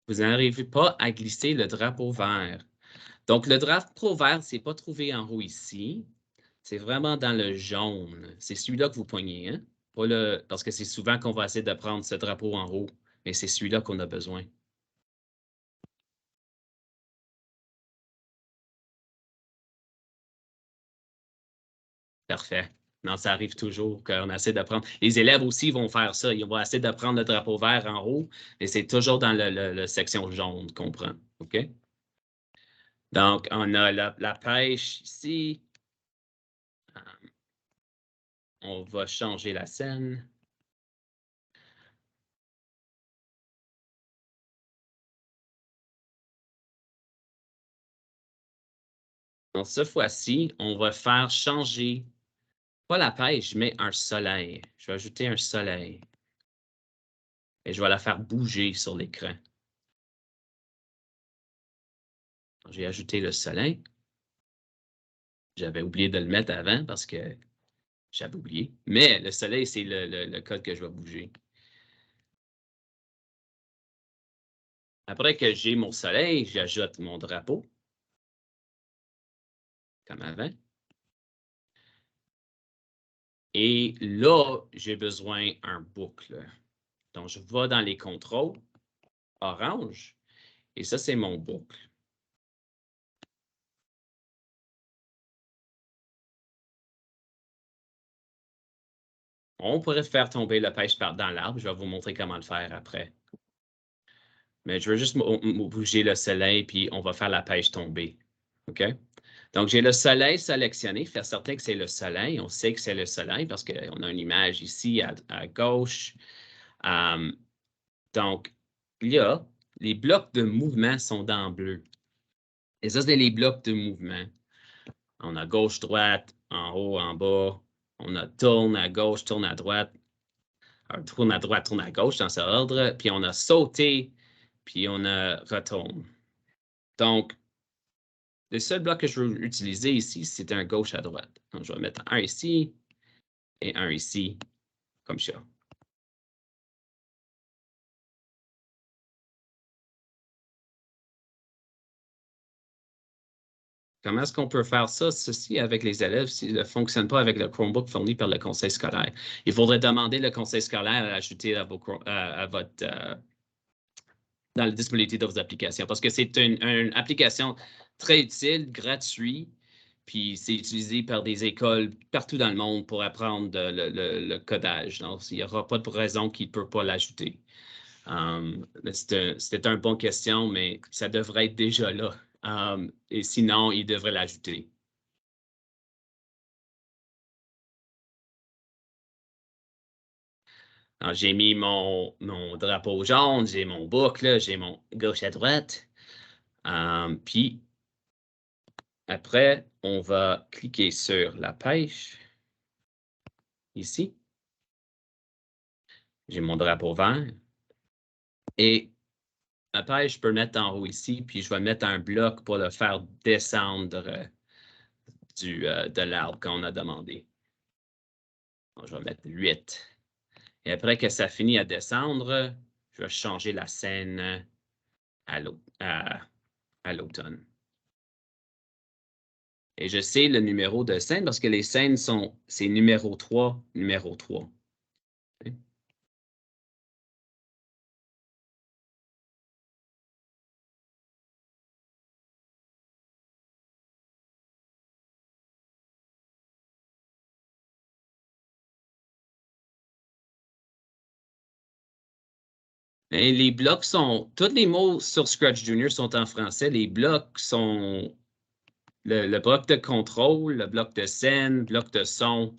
Vous n'arrivez pas à glisser le drapeau vert. Donc, le drapeau vert, ce n'est pas trouvé en haut ici. C'est vraiment dans le jaune. C'est celui-là que vous poignez, hein? Pas parce que c'est souvent qu'on va essayer de prendre ce drapeau en haut, mais c'est celui-là qu'on a besoin. Parfait. Non, ça arrive toujours qu'on essaie de prendre. Les élèves aussi vont faire ça. Ils vont essayer de prendre le drapeau vert en haut, mais c'est toujours dans la section jaune qu'on prend. OK? Donc, on a la pêche ici. On va changer la scène. Donc, cette fois-ci, on va faire changer, pas la pêche, mais un soleil. Je vais ajouter un soleil. Et je vais la faire bouger sur l'écran. J'ai ajouté le soleil. J'avais oublié de le mettre avant parce que j'avais oublié. Mais le soleil, c'est le code que je vais bouger. Après que j'ai mon soleil, j'ajoute mon drapeau. Comme avant. Et là, j'ai besoin d'un boucle. Donc, je vais dans les contrôles, orange, et ça, c'est mon boucle. On pourrait faire tomber la pêche dans l'arbre. Je vais vous montrer comment le faire après. Mais je veux juste bouger le soleil, puis on va faire la pêche tomber. OK? Donc, j'ai le soleil sélectionné. Faire certain que c'est le soleil. On sait que c'est le soleil parce qu'on a une image ici à gauche. Donc, là, les blocs de mouvement sont dans bleu. Et ça, c'est les blocs de mouvement. On a gauche, droite, en haut, en bas. On a tourne à gauche, tourne à droite. Tourne à droite, tourne à gauche dans ce ordre. Puis on a sauté, puis on a retourne. Donc, le seul bloc que je veux utiliser ici, c'est un gauche à droite. Donc, je vais mettre un ici et un ici, comme ça. Comment est-ce qu'on peut faire ça, ceci, avec les élèves s'il ne fonctionne pas avec le Chromebook fourni par le conseil scolaire? Il faudrait demander le conseil scolaire à l'ajouter à votre dans la disponibilité de vos applications parce que c'est une application très utile, gratuite, puis c'est utilisé par des écoles partout dans le monde pour apprendre le codage. Donc, il n'y aura pas de raison qu'il ne peut pas l'ajouter. C'était une bonne question, mais ça devrait être déjà là. Et sinon, il devrait l'ajouter. J'ai mis mon drapeau jaune, j'ai mon boucle, j'ai mon gauche à droite. Puis, après, on va cliquer sur la pêche. Ici. J'ai mon drapeau vert. Et la pêche, je peux le mettre en haut ici, puis je vais mettre un bloc pour le faire descendre de l'arbre qu'on a demandé. Donc, je vais mettre 8. Et après que ça finit à descendre, je vais changer la scène à l'automne. Et je sais le numéro de scène parce que les scènes c'est numéro 3, numéro 3. Okay. Et les blocs tous les mots sur Scratch Junior sont en français. Les blocs sont le bloc de contrôle, le bloc de scène, bloc de son,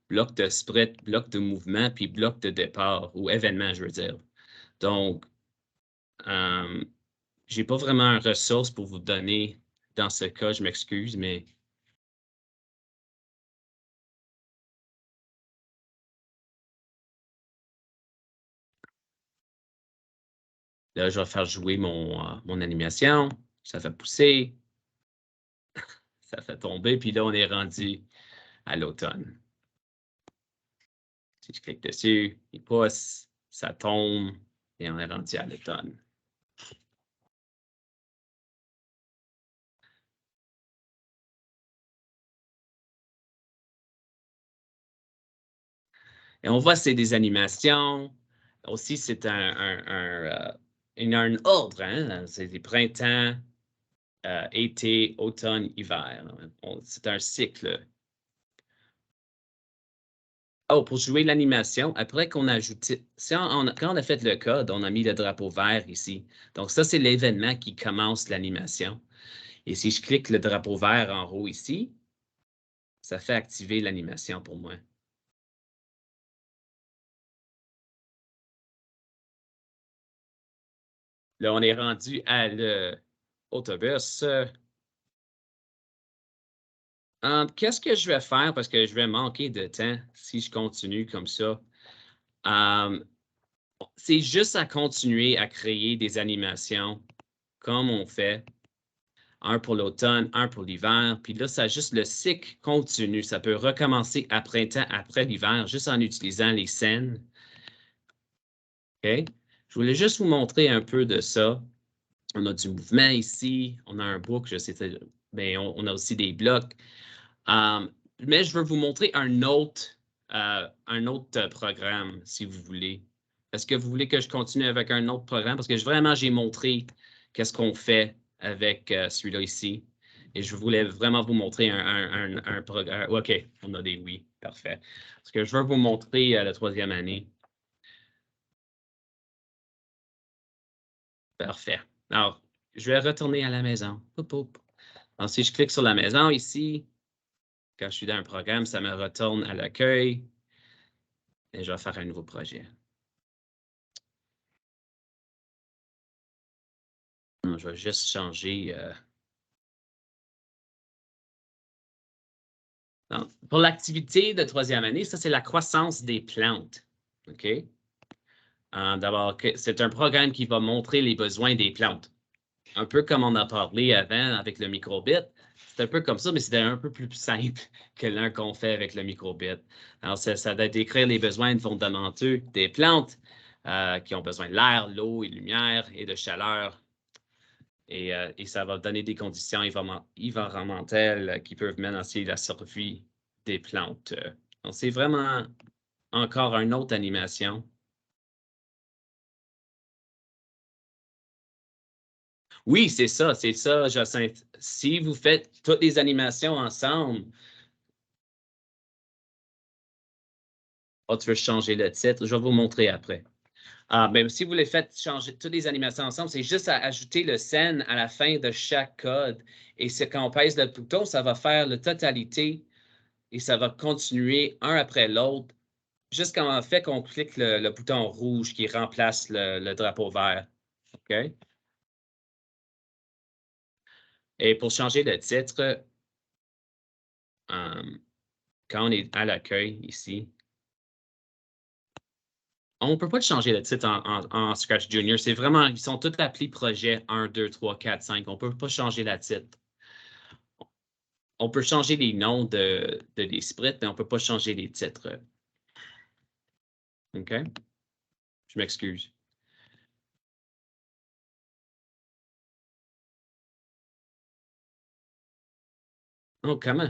bloc de sprint, bloc de mouvement, puis bloc de départ ou événement, je veux dire. Donc, je n'ai pas vraiment une ressource pour vous donner dans ce cas, je m'excuse, mais là, je vais faire jouer mon animation. Ça fait pousser. Ça fait tomber. Puis là, on est rendu à l'automne. Si je clique dessus, il pousse, ça tombe et on est rendu à l'automne. Et on voit c'est des animations. Aussi, c'est un ordre. Hein? C'est des printemps, été, automne, hiver. C'est un cycle. Oh, pour jouer l'animation, après qu'on a ajouté, quand on a fait le code, on a mis le drapeau vert ici. Donc, ça, c'est l'événement qui commence l'animation. Et si je clique le drapeau vert en haut ici, ça fait activer l'animation pour moi. Là, on est rendu à l'autobus. Qu'est-ce que je vais faire parce que je vais manquer de temps si je continue comme ça? C'est juste à continuer à créer des animations comme on fait. Un pour l'automne, un pour l'hiver. Puis là, ça juste le cycle continu. Ça peut recommencer à printemps, après l'hiver, juste en utilisant les scènes. OK? Je voulais juste vous montrer un peu de ça. On a du mouvement ici. On a un book, je sais, mais on a aussi des blocs. Mais je veux vous montrer un autre programme, si vous voulez. Est-ce que vous voulez que je continue avec un autre programme? Parce que vraiment, j'ai montré qu'est-ce qu'on fait avec celui-là ici. Et je voulais vraiment vous montrer un programme. OK, on a des oui, parfait. Parce que je veux vous montrer la troisième année. Parfait. Alors, je vais retourner à la maison. Alors, si je clique sur la maison ici, quand je suis dans un programme, ça me retourne à l'accueil. Et je vais faire un nouveau projet. Je vais juste changer. Donc, pour l'activité de troisième année, ça, c'est la croissance des plantes. OK? D'abord, c'est un programme qui va montrer les besoins des plantes. Un peu comme on a parlé avant avec le microbit. C'est un peu comme ça, mais c'est un peu plus simple que l'un qu'on fait avec le microbit. Alors, ça doit décrire les besoins fondamentaux des plantes qui ont besoin de l'air, l'eau et lumière et de chaleur. Et ça va donner des conditions environnementales qui peuvent menacer la survie des plantes. Donc, c'est vraiment encore une autre animation. Oui, c'est ça, Jacinthe. Si vous faites toutes les animations ensemble, tu veux changer le titre, je vais vous montrer après. Mais si vous les faites changer toutes les animations ensemble, c'est juste à ajouter le scène à la fin de chaque code. Et quand on pèse le bouton, ça va faire la totalité et ça va continuer un après l'autre jusqu'en fait qu'on clique le bouton rouge qui remplace le drapeau vert. OK? Et pour changer le titre, quand on est à l'accueil ici, on ne peut pas changer le titre en Scratch Junior. C'est vraiment, ils sont tous appelés projet 1, 2, 3, 4, 5. On ne peut pas changer la titre. On peut changer les noms de des sprites, mais on ne peut pas changer les titres. OK? Je m'excuse. Oh, comment?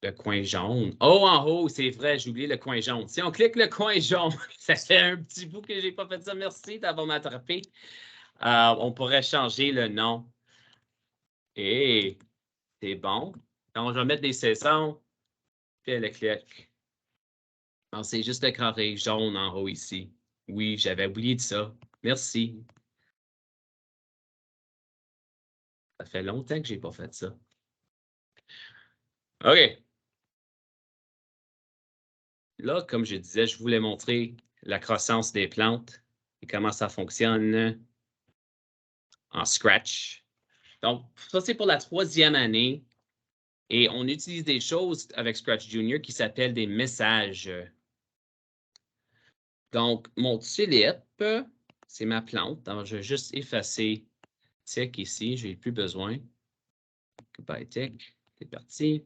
Le coin jaune. Oh, en haut, c'est vrai, j'ai oublié le coin jaune. Si on clique le coin jaune, ça fait un petit bout que je n'ai pas fait ça. Merci d'avoir m'attrapé. On pourrait changer le nom. Et c'est bon. Donc, je vais mettre des saisons. Puis le clic. C'est juste le carré jaune en haut ici. Oui, j'avais oublié de ça. Merci. Ça fait longtemps que je n'ai pas fait ça. OK. Là, comme je disais, je voulais montrer la croissance des plantes et comment ça fonctionne en Scratch. Donc, ça, c'est pour la troisième année. Et on utilise des choses avec Scratch Junior qui s'appellent des messages. Donc, mon tulipe, c'est ma plante. Alors, je vais juste effacer tick ici, j'ai plus besoin. Goodbye tick, c'est parti.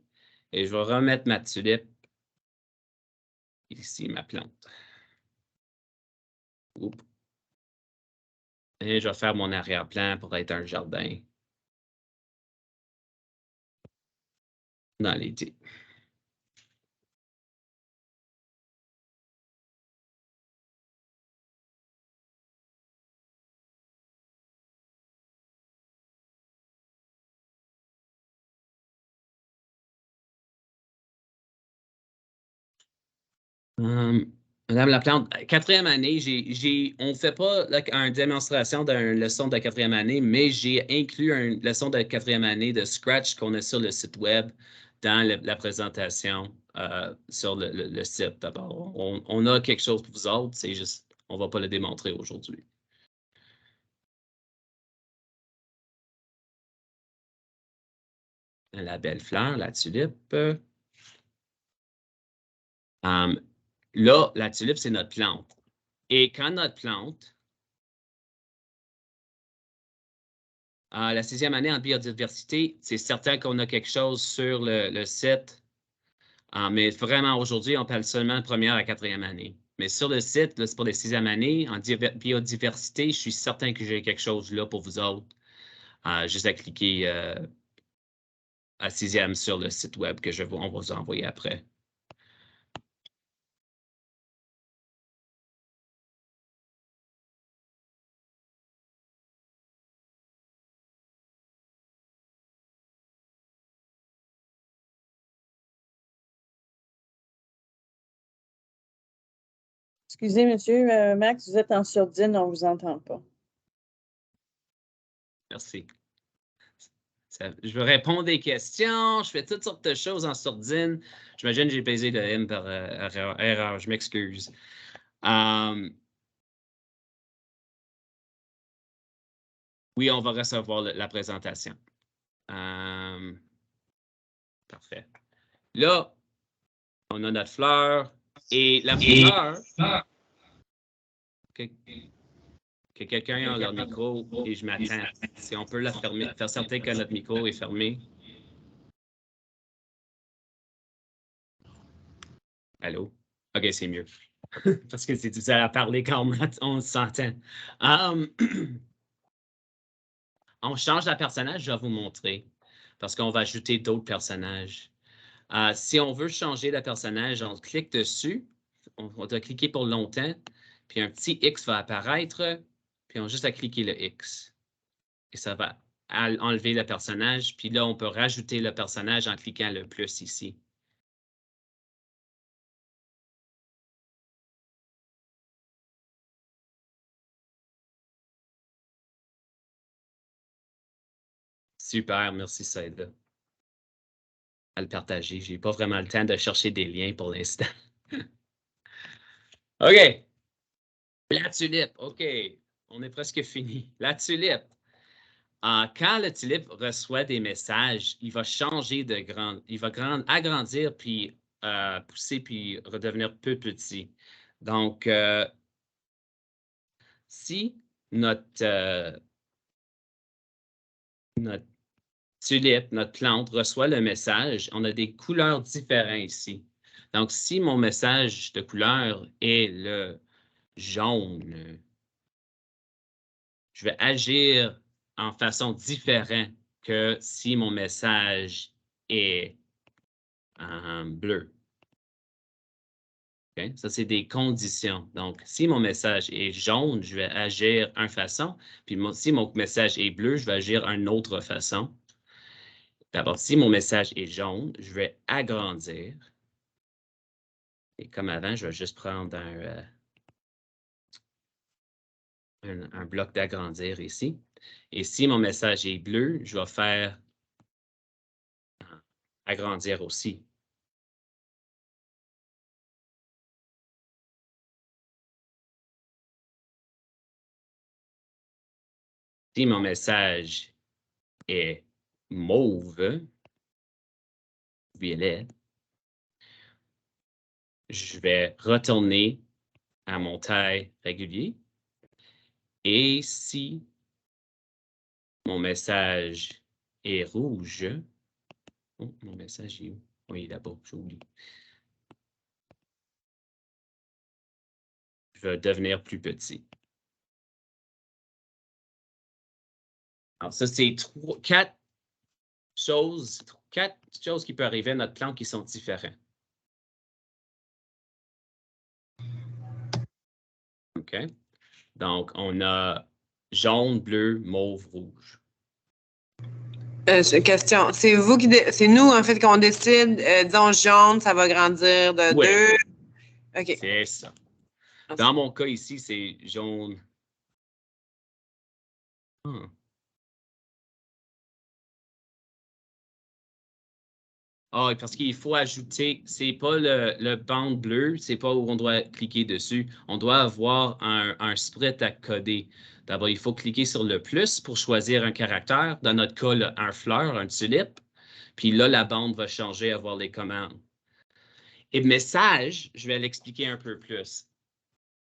Et je vais remettre ma tulipe ici, ma plante. Oups. Et je vais faire mon arrière-plan pour être un jardin dans l'été. Madame Laplante, quatrième année, on ne fait pas une démonstration d'une leçon de quatrième année, mais j'ai inclus une leçon de quatrième année de Scratch qu'on a sur le site web dans la présentation sur le site. D'abord, on a quelque chose pour vous autres, c'est juste, on ne va pas le démontrer aujourd'hui. La belle fleur, la tulipe. Là, la tulipe, c'est notre plante. Et quand notre plante, la 6e année en biodiversité, c'est certain qu'on a quelque chose sur le site. Mais vraiment, aujourd'hui, on parle seulement de première à quatrième année. Mais sur le site, c'est pour les 6e années. En biodiversité, je suis certain que j'ai quelque chose là pour vous autres. Juste à cliquer à 6e sur le site web que on va vous envoyer après. Excusez, monsieur Max, vous êtes en sourdine, on ne vous entend pas. Merci. Je veux répondre des questions, je fais toutes sortes de choses en sourdine. J'imagine que j'ai pesé le M par erreur, je m'excuse. Oui, on va recevoir la présentation. Parfait. Là, on a notre fleur et la fleur. Que quelqu'un a leur micro et je m'attends. Si on peut la fermer, faire certain que notre micro est fermé. Allô? OK, c'est mieux. Parce que c'est difficile à parler quand on s'entend. On change de personnage, je vais vous montrer. Parce qu'on va ajouter d'autres personnages. Si on veut changer le personnage, on clique dessus. On doit cliquer pour longtemps. Puis un petit X va apparaître. Puis on a juste à cliquer le X. Et ça va enlever le personnage. Puis là, on peut rajouter le personnage en cliquant le plus ici. Super, merci Saïda. À le partager. Je n'ai pas vraiment le temps de chercher des liens pour l'instant. OK. La tulipe. OK. On est presque fini. La tulipe. Quand le tulipe reçoit des messages, il va changer de grande. Il va agrandir, puis pousser, puis redevenir peu petit. Donc, si notre tulipe, notre plante, reçoit le message, on a des couleurs différentes ici. Donc, si mon message de couleur est le jaune, je vais agir en façon différente que si mon message est bleu. Okay? Ça, c'est des conditions. Donc, si mon message est jaune, je vais agir d'une façon. Puis si mon message est bleu, je vais agir d'une autre façon. D'abord, si mon message est jaune, je vais agrandir. Et comme avant, je vais juste prendre un bloc d'agrandir ici. Et si mon message est bleu, je vais faire agrandir aussi. Si mon message est mauve, violet, je vais retourner à mon taille régulier. Et si Mon message est rouge. Oh, mon message est où? Oui, là-bas, j'ai oublié. Je vais devenir plus petit. Alors, ça, c'est quatre choses qui peuvent arriver à notre plante qui sont différentes. OK? Donc, on a jaune, bleu, mauve, rouge. Question. C'est vous c'est nous, en fait, qu'on décide, disons jaune, ça va grandir de Oui. 2. OK. C'est ça. Dans mon cas ici, c'est jaune. Ah, parce qu'il faut ajouter, c'est pas le bande bleu, c'est pas où on doit cliquer dessus. On doit avoir un spread à coder. D'abord, il faut cliquer sur le plus pour choisir un caractère. Dans notre cas, un fleur, un tulipe. Puis là, la bande va changer, avoir les commandes. Et message, je vais l'expliquer un peu plus.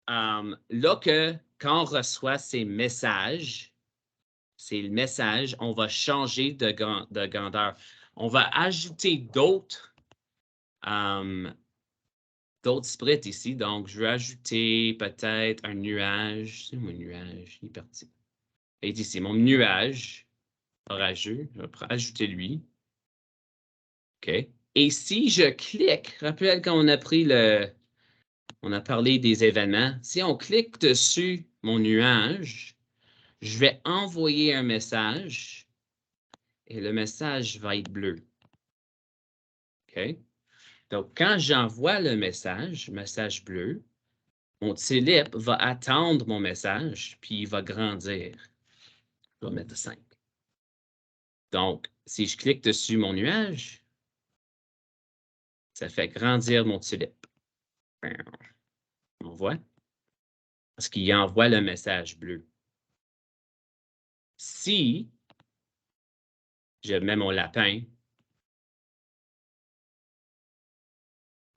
Là, quand on reçoit ces messages, c'est le message, on va changer de grandeur. On va ajouter d'autres sprites ici. Donc, je vais ajouter peut-être un nuage. C'est mon nuage, il est parti. Et ici, mon nuage orageux. Je vais ajouter lui. OK. Et si je clique, rappelle quand on a on a parlé des événements. Si on clique dessus mon nuage, je vais envoyer un message et le message va être bleu. OK? Donc, quand j'envoie le message bleu, mon tulipe va attendre mon message, puis il va grandir. Je vais mettre 5. Donc, si je clique dessus mon nuage, ça fait grandir mon tulipe. On voit? Parce qu'il envoie le message bleu. Si je mets mon lapin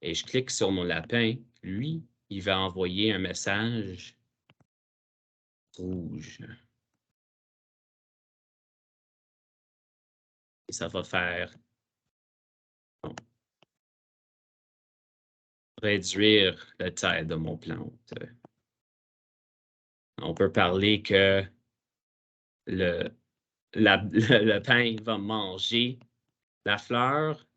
et je clique sur mon lapin, lui, il va envoyer un message rouge. Et ça va faire réduire la taille de mon plante. On peut parler que le pain va manger la fleur.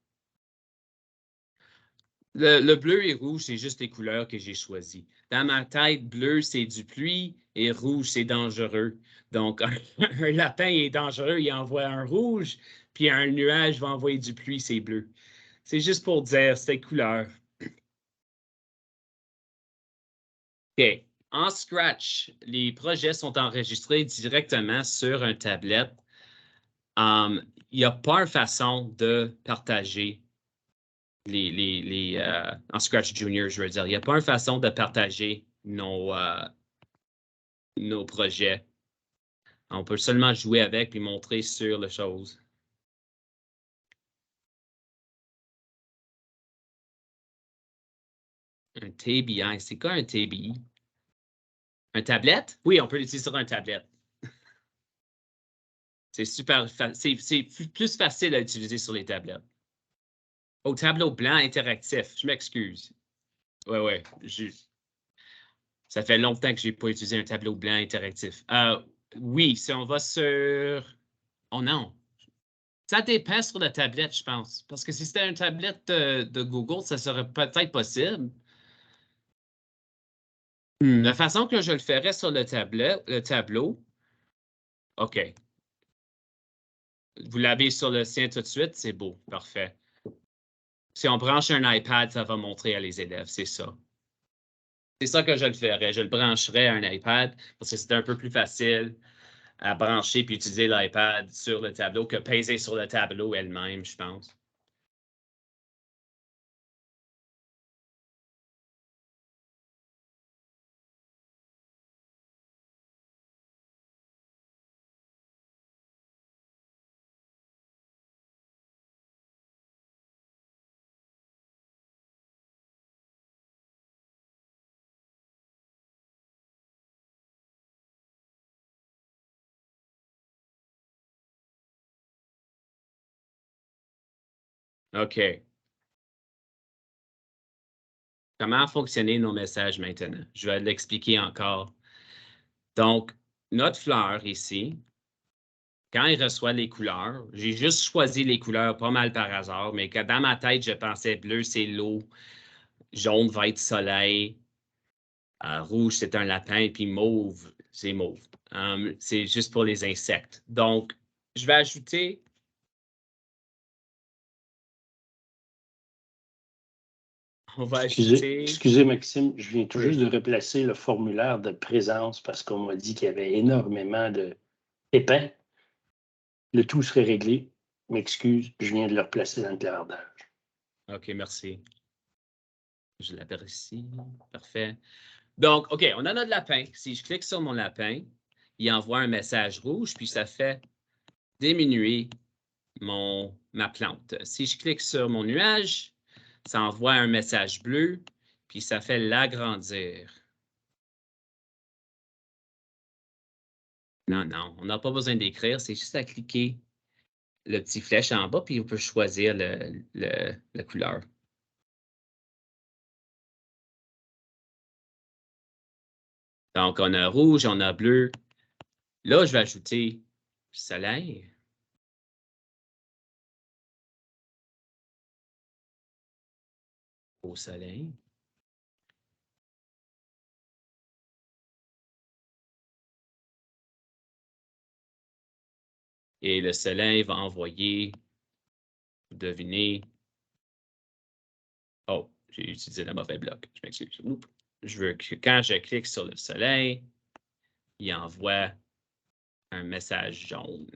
Le bleu et rouge, c'est juste les couleurs que j'ai choisies. Dans ma tête, bleu, c'est du pluie et rouge, c'est dangereux. Donc, un lapin est dangereux, il envoie un rouge, puis un nuage va envoyer du pluie, c'est bleu. C'est juste pour dire, c'est les couleurs. OK. En Scratch, les projets sont enregistrés directement sur un tablette. Il n'y a pas une façon de partager en Scratch Junior, je veux dire. Il n'y a pas une façon de partager nos projets. On peut seulement jouer avec et montrer sur les choses. Un TBI, c'est quoi un TBI? Un tablette? Oui, on peut l'utiliser sur un tablette. C'est super c'est plus facile à utiliser sur les tablettes. Au tableau blanc interactif, je m'excuse. Ouais, ça fait longtemps que je n'ai pas utilisé un tableau blanc interactif. Oui, si on va sur... Oh non. Ça dépend sur la tablette, je pense. Parce que si c'était une tablette de Google, ça serait peut-être possible. La façon que je le ferais sur le tableau, OK. Vous l'avez sur le sien tout de suite, c'est beau, parfait. Si on branche un iPad, ça va montrer à les élèves, c'est ça. C'est ça que je le ferais. Je le brancherais à un iPad parce que c'est un peu plus facile à brancher puis utiliser l'iPad sur le tableau que peser sur le tableau elle-même, je pense. OK. Comment fonctionner nos messages maintenant? Je vais l'expliquer encore. Donc, notre fleur ici, quand il reçoit les couleurs, j'ai juste choisi les couleurs pas mal par hasard, mais que dans ma tête, je pensais bleu, c'est l'eau, jaune va être soleil, rouge, c'est un lapin, puis mauve, c'est mauve. C'est juste pour les insectes. Donc, je vais ajouter... On va ajouter... Excusez, Maxime, je viens tout juste de replacer le formulaire de présence parce qu'on m'a dit qu'il y avait énormément de pépins. Le tout serait réglé. M'excuse, je viens de le replacer dans le clavardage. OK, merci. Je l'apprécie. Parfait. Donc, OK, on a notre lapin. Si je clique sur mon lapin, il envoie un message rouge, puis ça fait diminuer ma plante. Si je clique sur mon nuage, ça envoie un message bleu, puis ça fait l'agrandir. Non, non, on n'a pas besoin d'écrire, c'est juste à cliquer le petit flèche en bas, puis on peut choisir la couleur. Donc, on a rouge, on a bleu. Là, je vais ajouter soleil. Au soleil. Et le soleil va envoyer, devinez. Oh, j'ai utilisé le mauvais bloc. Je m'excuse. Je veux que quand je clique sur le soleil, il envoie un message jaune.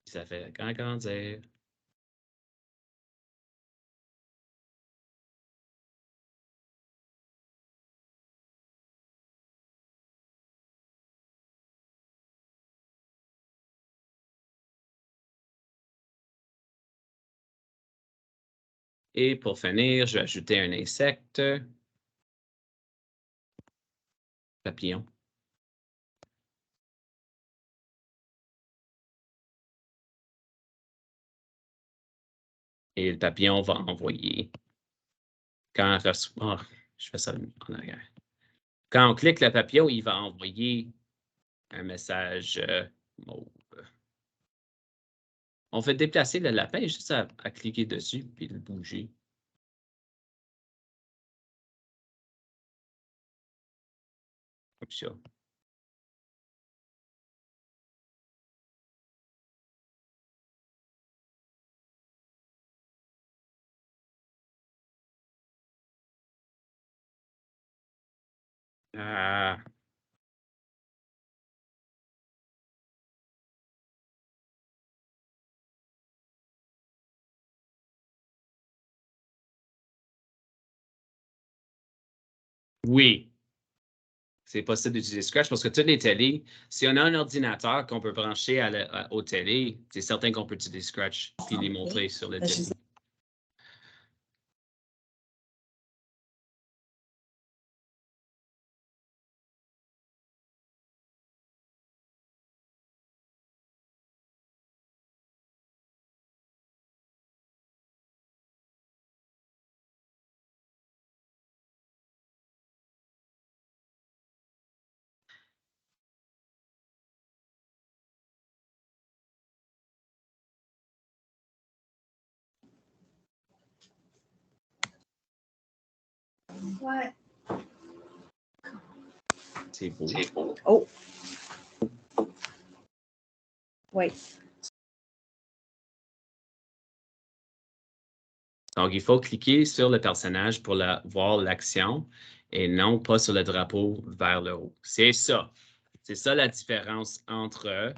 Ça fait agrandir. Et pour finir, je vais ajouter un insecte. Papillon. Et le papillon va envoyer. Quand on reçoit, je fais ça en arrière. Quand on clique le papillon, il va envoyer un message mauve. On fait déplacer le lapin juste à cliquer dessus et le bouger. Comme ça. Oui, c'est possible d'utiliser Scratch parce que toutes les télés, si on a un ordinateur qu'on peut brancher aux télés, c'est certain qu'on peut utiliser Scratch et les montrer sur le télé. Ouais. C'est beau. Oh. Oui. Donc, il faut cliquer sur le personnage pour voir l'action et non pas sur le drapeau vers le haut. C'est ça. C'est ça la différence entre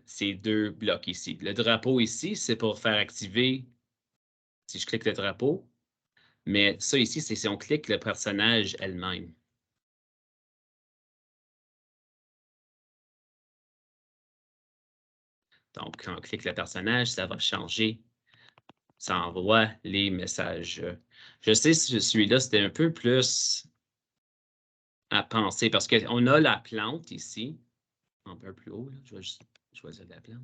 ces deux blocs ici. Le drapeau ici, c'est pour faire activer, si je clique le drapeau, mais ça ici, c'est si on clique le personnage elle-même. Donc, quand on clique le personnage, ça va changer. Ça envoie les messages. Je sais que celui-là, c'était un peu plus à penser parce qu'on a la plante ici. Un peu plus haut, là. Je vais juste choisir la plante.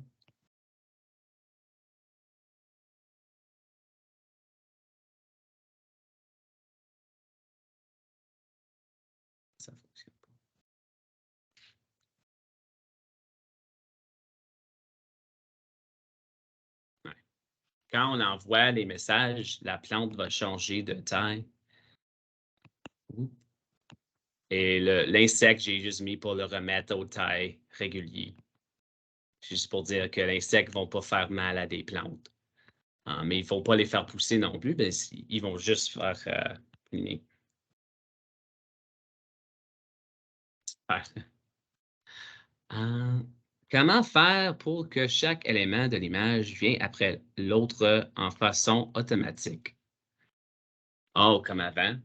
Ça ne fonctionne pas. Ouais. Quand on envoie les messages, la plante va changer de taille. Et l'insecte, j'ai juste mis pour le remettre aux tailles régulières. Juste pour dire que l'insecte ne vont pas faire mal à des plantes. Mais il ne faut pas les faire pousser non plus, ben, ils vont juste faire cliner. Comment faire pour que chaque élément de l'image vienne après l'autre en façon automatique? Oh, comme avant.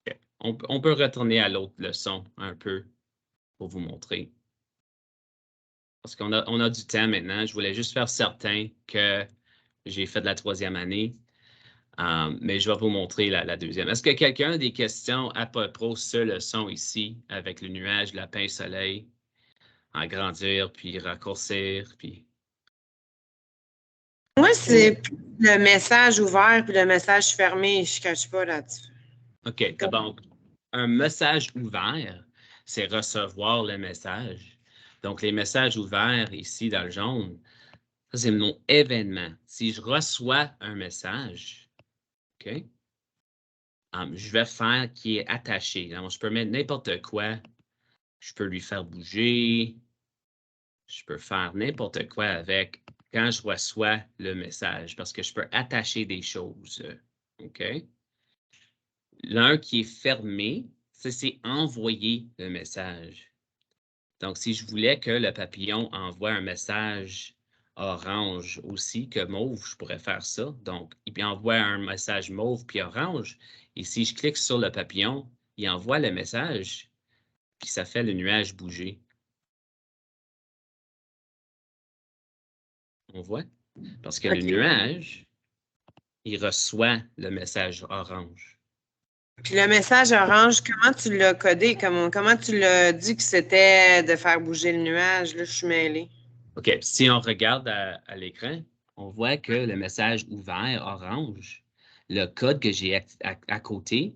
Okay. On peut retourner à l'autre leçon un peu pour vous montrer. Parce qu'on a du temps maintenant. Je voulais juste faire certain que j'ai fait de la 3e année. Mais je vais vous montrer la 2e. Est-ce que quelqu'un a des questions à peu près sur le leçon ici avec le nuage, lapin, soleil, agrandir, puis raccourcir, puis... Moi, c'est le message ouvert puis le message fermé. Je ne cache pas là-dessus. OK. Donc, un message ouvert, c'est recevoir le message. Donc, les messages ouverts ici dans le jaune, ça, c'est mon événement. Si je reçois un message, OK, je vais faire qui est attaché. Donc, je peux mettre n'importe quoi. Je peux lui faire bouger. Je peux faire n'importe quoi avec quand je reçois le message parce que je peux attacher des choses. OK? L'un qui est fermé, c'est envoyer le message. Donc, si je voulais que le papillon envoie un message orange aussi que mauve, je pourrais faire ça. Donc, il envoie un message mauve puis orange. Et si je clique sur le papillon, il envoie le message, puis ça fait le nuage bouger. On voit? Parce que le nuage, il reçoit le message orange. Puis le message orange, comment tu l'as codé? Comment tu l'as dit que c'était de faire bouger le nuage? Là, je suis mêlée. OK. Si on regarde à l'écran, on voit que le message ouvert orange, le code que j'ai à côté,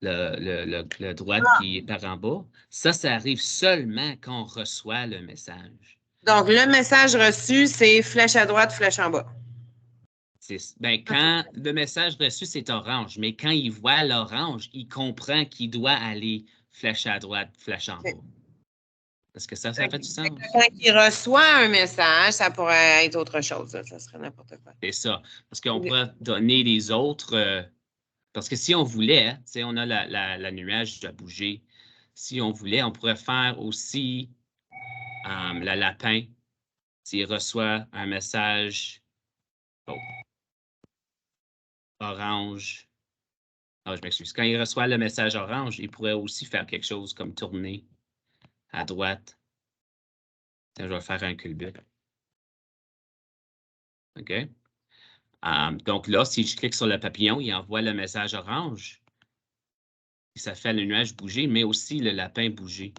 le droit qui est par en bas, ça arrive seulement quand on reçoit le message. Donc, le message reçu, c'est flèche à droite, flèche en bas. Ben, quand le message reçu, c'est orange, mais quand il voit l'orange, il comprend qu'il doit aller flèche à droite, flèche en bas. Est-ce que ça fait du sens? Quand il reçoit un message, ça pourrait être autre chose. Ça serait n'importe quoi. C'est ça. Parce qu'on pourrait donner les autres... parce que si on voulait, tu sais, on a la nuage à bouger. Si on voulait, on pourrait faire aussi le lapin. S'il reçoit un message orange. Ah, je m'excuse. Quand il reçoit le message orange, il pourrait aussi faire quelque chose comme tourner à droite. Tiens, je vais faire un culbute. OK? Donc là, si je clique sur le papillon, il envoie le message orange. Et ça fait le nuage bouger, mais aussi le lapin bouger.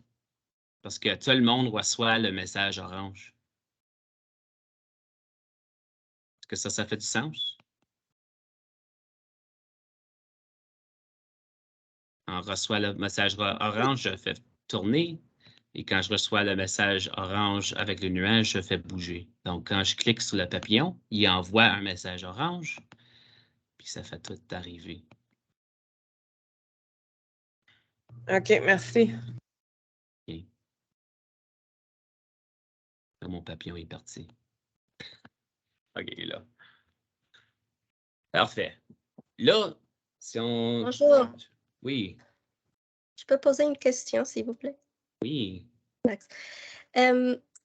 Parce que tout le monde reçoit le message orange. Est-ce que ça fait du sens? On reçoit le message orange, je fais tourner. Et quand je reçois le message orange avec le nuage, je fais bouger. Donc, quand je clique sur le papillon, il envoie un message orange. Puis ça fait tout arriver. OK, merci. OK. Là, mon papillon est parti. OK, là. Parfait. Là, si on... Bonjour. Oui. Je peux poser une question, s'il vous plaît? Oui. Max.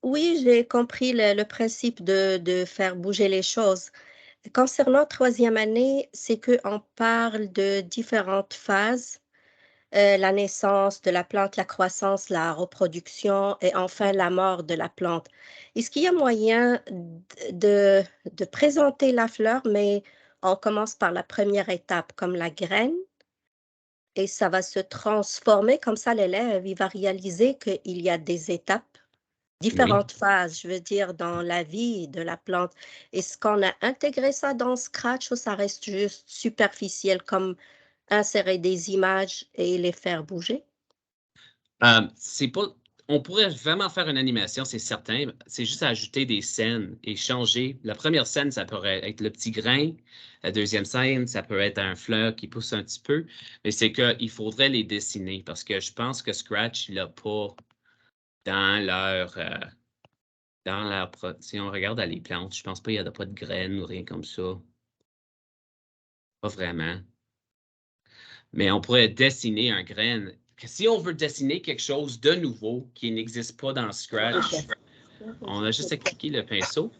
Oui, j'ai compris le principe de faire bouger les choses. Concernant 3e année, c'est qu'on parle de différentes phases, la naissance de la plante, la croissance, la reproduction et enfin la mort de la plante. Est-ce qu'il y a moyen de présenter la fleur, mais on commence par la première étape, comme la graine, et ça va se transformer, comme ça l'élève il va réaliser qu'il y a des étapes différentes phases, je veux dire, dans la vie de la plante. Est-ce qu'on a intégré ça dans Scratch ou ça reste juste superficiel, comme insérer des images et les faire bouger? C'est pas. On pourrait vraiment faire une animation, c'est certain. C'est juste ajouter des scènes et changer. La première scène, ça pourrait être le petit grain. La deuxième scène, ça peut être un fleur qui pousse un petit peu. Mais c'est qu'il faudrait les dessiner parce que je pense que Scratch, il n'a pas dans leur. Si on regarde à les plantes, je pense pas qu'il n'y a pas de graines ou rien comme ça. Pas vraiment. Mais on pourrait dessiner un graine. Si on veut dessiner quelque chose de nouveau qui n'existe pas dans Scratch, on a juste à cliquer le pinceau.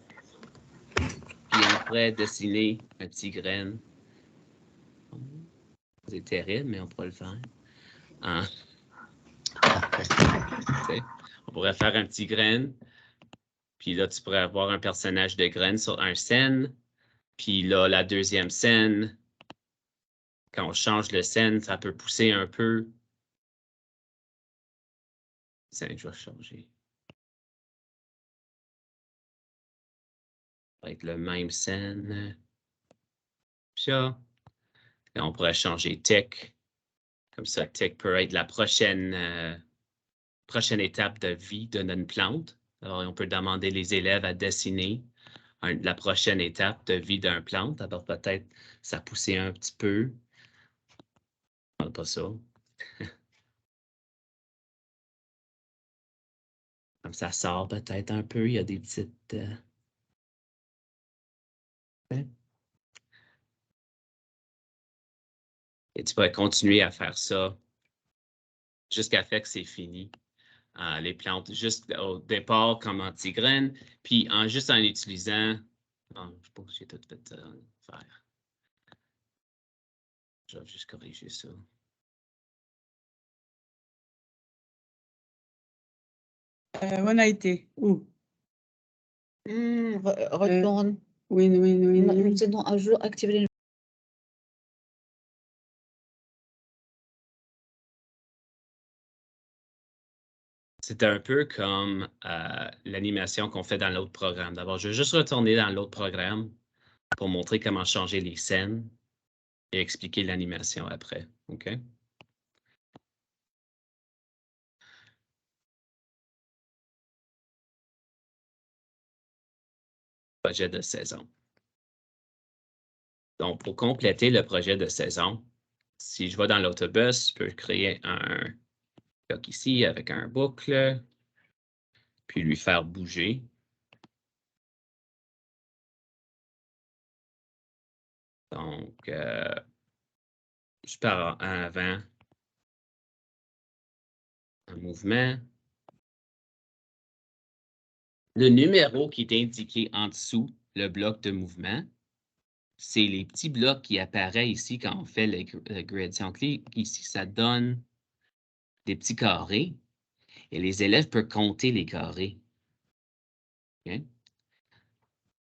Puis on pourrait dessiner un petit graine. C'est terrible, mais on pourrait le faire. On pourrait faire un petit graine. Puis là, tu pourrais avoir un personnage de graine sur un scène. Puis là, la deuxième scène, quand on change le scène, ça peut pousser un peu. Ça, je vais changer. Ça va être le même scène. Ça. Et on pourrait changer Tech. Comme ça, Tech peut être la prochaine étape de vie de notre plante. Alors, on peut demander les élèves à dessiner la prochaine étape de vie d'un plante. Alors, peut-être ça pousser un petit peu. Pas ça. Comme ça sort peut-être un peu. Il y a des petites... Et tu pourrais continuer à faire ça jusqu'à ce que c'est fini. Les plantes, juste au départ comme anti-graines, puis juste en utilisant... Non, je pense que j'ai tout fait faire. Je vais juste corriger ça. On a été où? Retourne. Oui. Maintenant, un jour, activer les... C'est un peu comme l'animation qu'on fait dans l'autre programme. D'abord, je vais juste retourner dans l'autre programme pour montrer comment changer les scènes et expliquer l'animation après. OK? Projet de saison. Donc, pour compléter le projet de saison, si je vais dans l'autobus, je peux créer un bloc ici avec un boucle, puis lui faire bouger. Donc, je pars en avant un mouvement. Le numéro qui est indiqué en dessous, le bloc de mouvement, c'est les petits blocs qui apparaissent ici quand on fait le grid. Si on clique ici, ça donne des petits carrés et les élèves peuvent compter les carrés. Okay?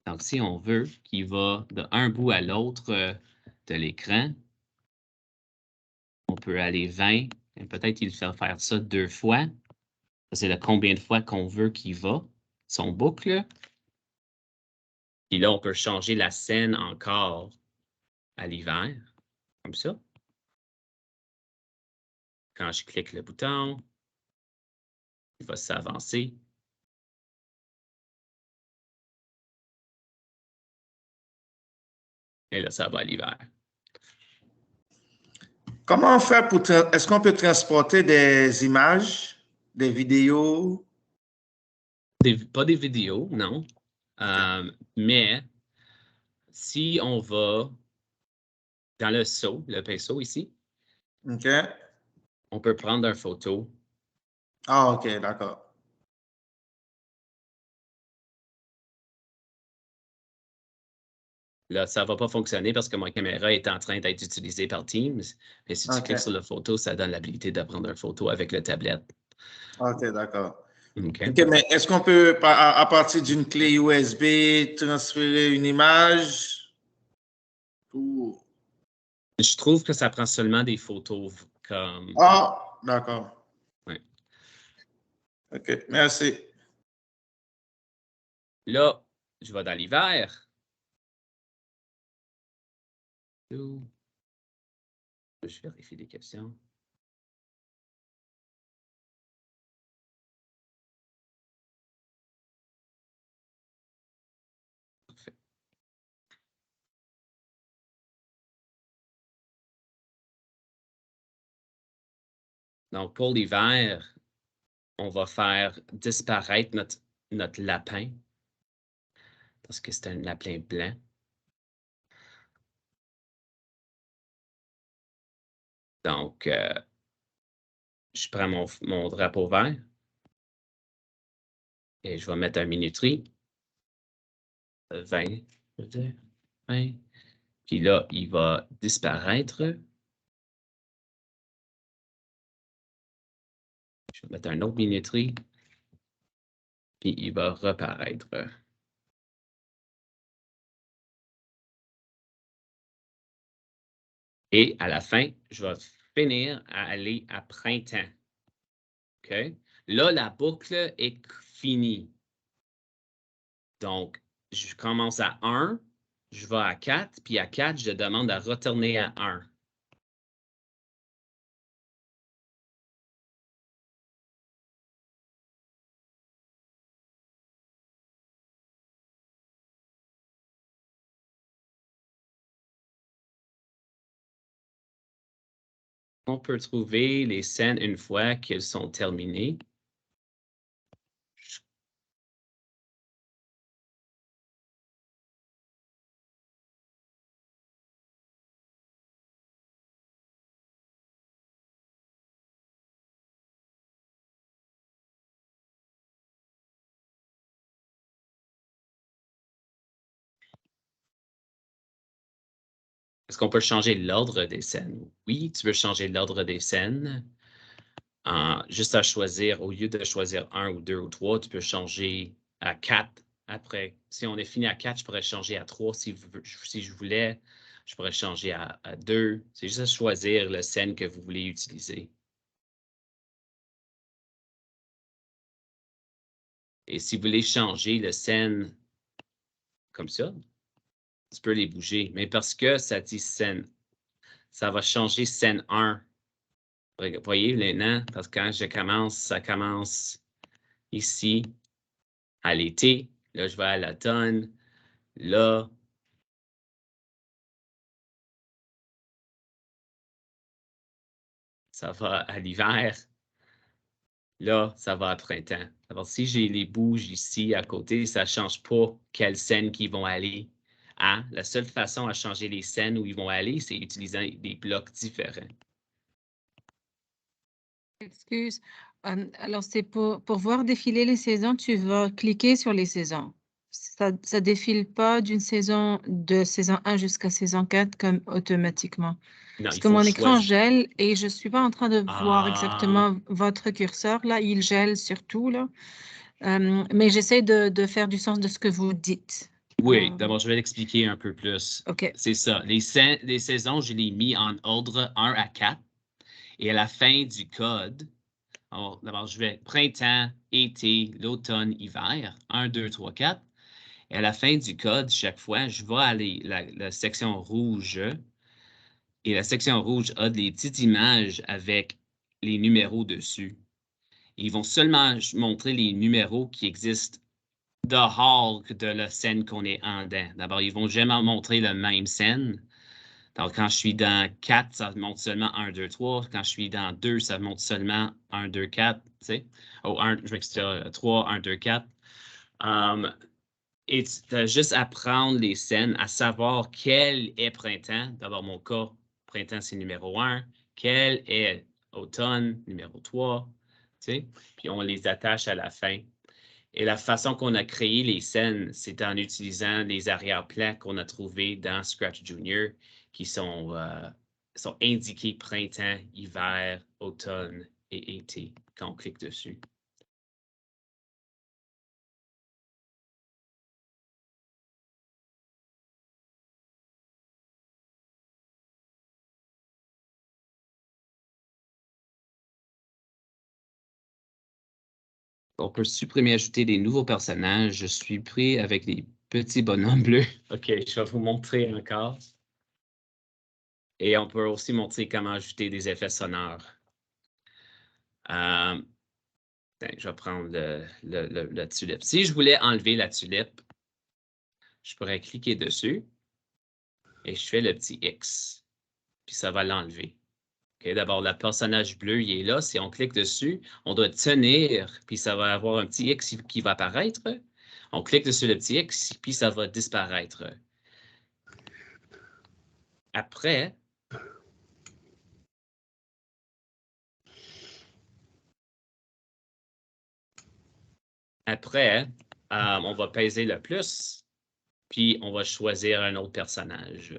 Donc, si on veut qu'il va d'un bout à l'autre de l'écran, on peut aller 20. Peut-être qu'il fait faire ça 2 fois. C'est le combien de fois qu'on veut qu'il va, son boucle. Puis là, on peut changer la scène encore à l'hiver, comme ça. Quand je clique le bouton, il va s'avancer. Et là, ça va à l'hiver. Comment faire pour... Est-ce qu'on peut transporter des images, des vidéos? Pas des vidéos, non. Mais si on va dans le seau, le pinceau ici, OK. On peut prendre une photo. Ah, OK, d'accord. Là, ça ne va pas fonctionner parce que ma caméra est en train d'être utilisée par Teams. Mais si tu cliques sur la photo, ça donne l'habilité de prendre une photo avec le tablette. OK, d'accord. OK, mais est-ce qu'on peut, à partir d'une clé USB, transférer une image? Ou... Je trouve que ça prend seulement des photos comme... Ah, d'accord. Oui. OK, merci. Là, je vais dans l'hiver. Je vérifie les questions. Parfait. Donc, pour l'hiver, on va faire disparaître notre lapin parce que c'est un lapin blanc. Donc, je prends mon drapeau vert et je vais mettre un minuterie. 20, je veux dire, 20. Puis là, il va disparaître. Je vais mettre un autre minuterie. Puis il va reparaître. Et à la fin, je vais finir à aller à printemps. OK? Là, la boucle est finie. Donc, je commence à 1, je vais à 4, puis à 4, je demande à retourner à 1. On peut trouver les scènes une fois qu'elles sont terminées. Est-ce qu'on peut changer l'ordre des scènes? Oui, tu peux changer l'ordre des scènes. Juste à choisir, au lieu de choisir 1 ou 2 ou 3, tu peux changer à 4 après. Si on est fini à 4, je pourrais changer à 3 si je voulais. Je pourrais changer à 2. C'est juste à choisir la scène que vous voulez utiliser. Et si vous voulez changer la scène comme ça, tu peux les bouger. Mais parce que ça dit scène, ça va changer scène 1. Vous voyez maintenant, parce que quand je commence, ça commence ici à l'été. Là, je vais à l'automne. Là, ça va à l'hiver. Là, ça va à printemps. Alors, si j'ai les bouges ici à côté, ça ne change pas quelles scènes qu'ils vont aller à. La seule façon à changer les scènes où ils vont aller, c'est utilisant des blocs différents. Excuse. Alors, c'est pour voir défiler les saisons, tu vas cliquer sur les saisons. Ça ne défile pas de saison 1 jusqu'à saison 4 comme automatiquement. Non, Parce il que faut mon écran choisir. gèle et je ne suis pas en train de voir Ah, exactement votre curseur. Là, il gèle surtout. Là. Mais j'essaie de faire du sens de ce que vous dites. oui, d'abord, je vais l'expliquer un peu plus. OK. C'est ça. Les saisons, je les ai mis en ordre 1 à 4. Et à la fin du code, d'abord, je vais printemps, été, l'automne, hiver, 1, 2, 3, 4. Et à la fin du code, chaque fois, je vais à la section rouge. Et la section rouge a des petites images avec les numéros dessus. Et ils vont seulement montrer les numéros qui existent dehors de la scène qu'on est en dedans. D'abord, ils vont jamais montrer la même scène. Donc, quand je suis dans 4, ça montre seulement 1, 2, 3. Quand je suis dans 2, ça montre seulement 1, 2, 4. Tu sais? Oh, 1, je m'excuse, 3, 1, 2, 4. Et tu as juste à prendre les scènes, à savoir quel est printemps. D'abord, mon cas, printemps, c'est numéro 1. Quel est automne, numéro 3. Tu sais? Puis on les attache à la fin. Et la façon qu'on a créé les scènes, c'est en utilisant les arrière-plans qu'on a trouvés dans Scratch Junior qui sont indiqués printemps, hiver, automne et été quand on clique dessus. On peut supprimer, ajouter des nouveaux personnages. Je suis pris avec les petits bonhommes bleus. OK, je vais vous montrer encore. Et on peut aussi montrer comment ajouter des effets sonores. Je vais prendre la tulipe. Si je voulais enlever la tulipe, je pourrais cliquer dessus et je fais le petit X. Puis ça va l'enlever. Okay, d'abord, le personnage bleu, il est là. Si on clique dessus, on doit tenir, puis ça va avoir un petit X qui va apparaître. On clique dessus le petit X, puis ça va disparaître. Après, on va peser le plus, puis on va choisir un autre personnage.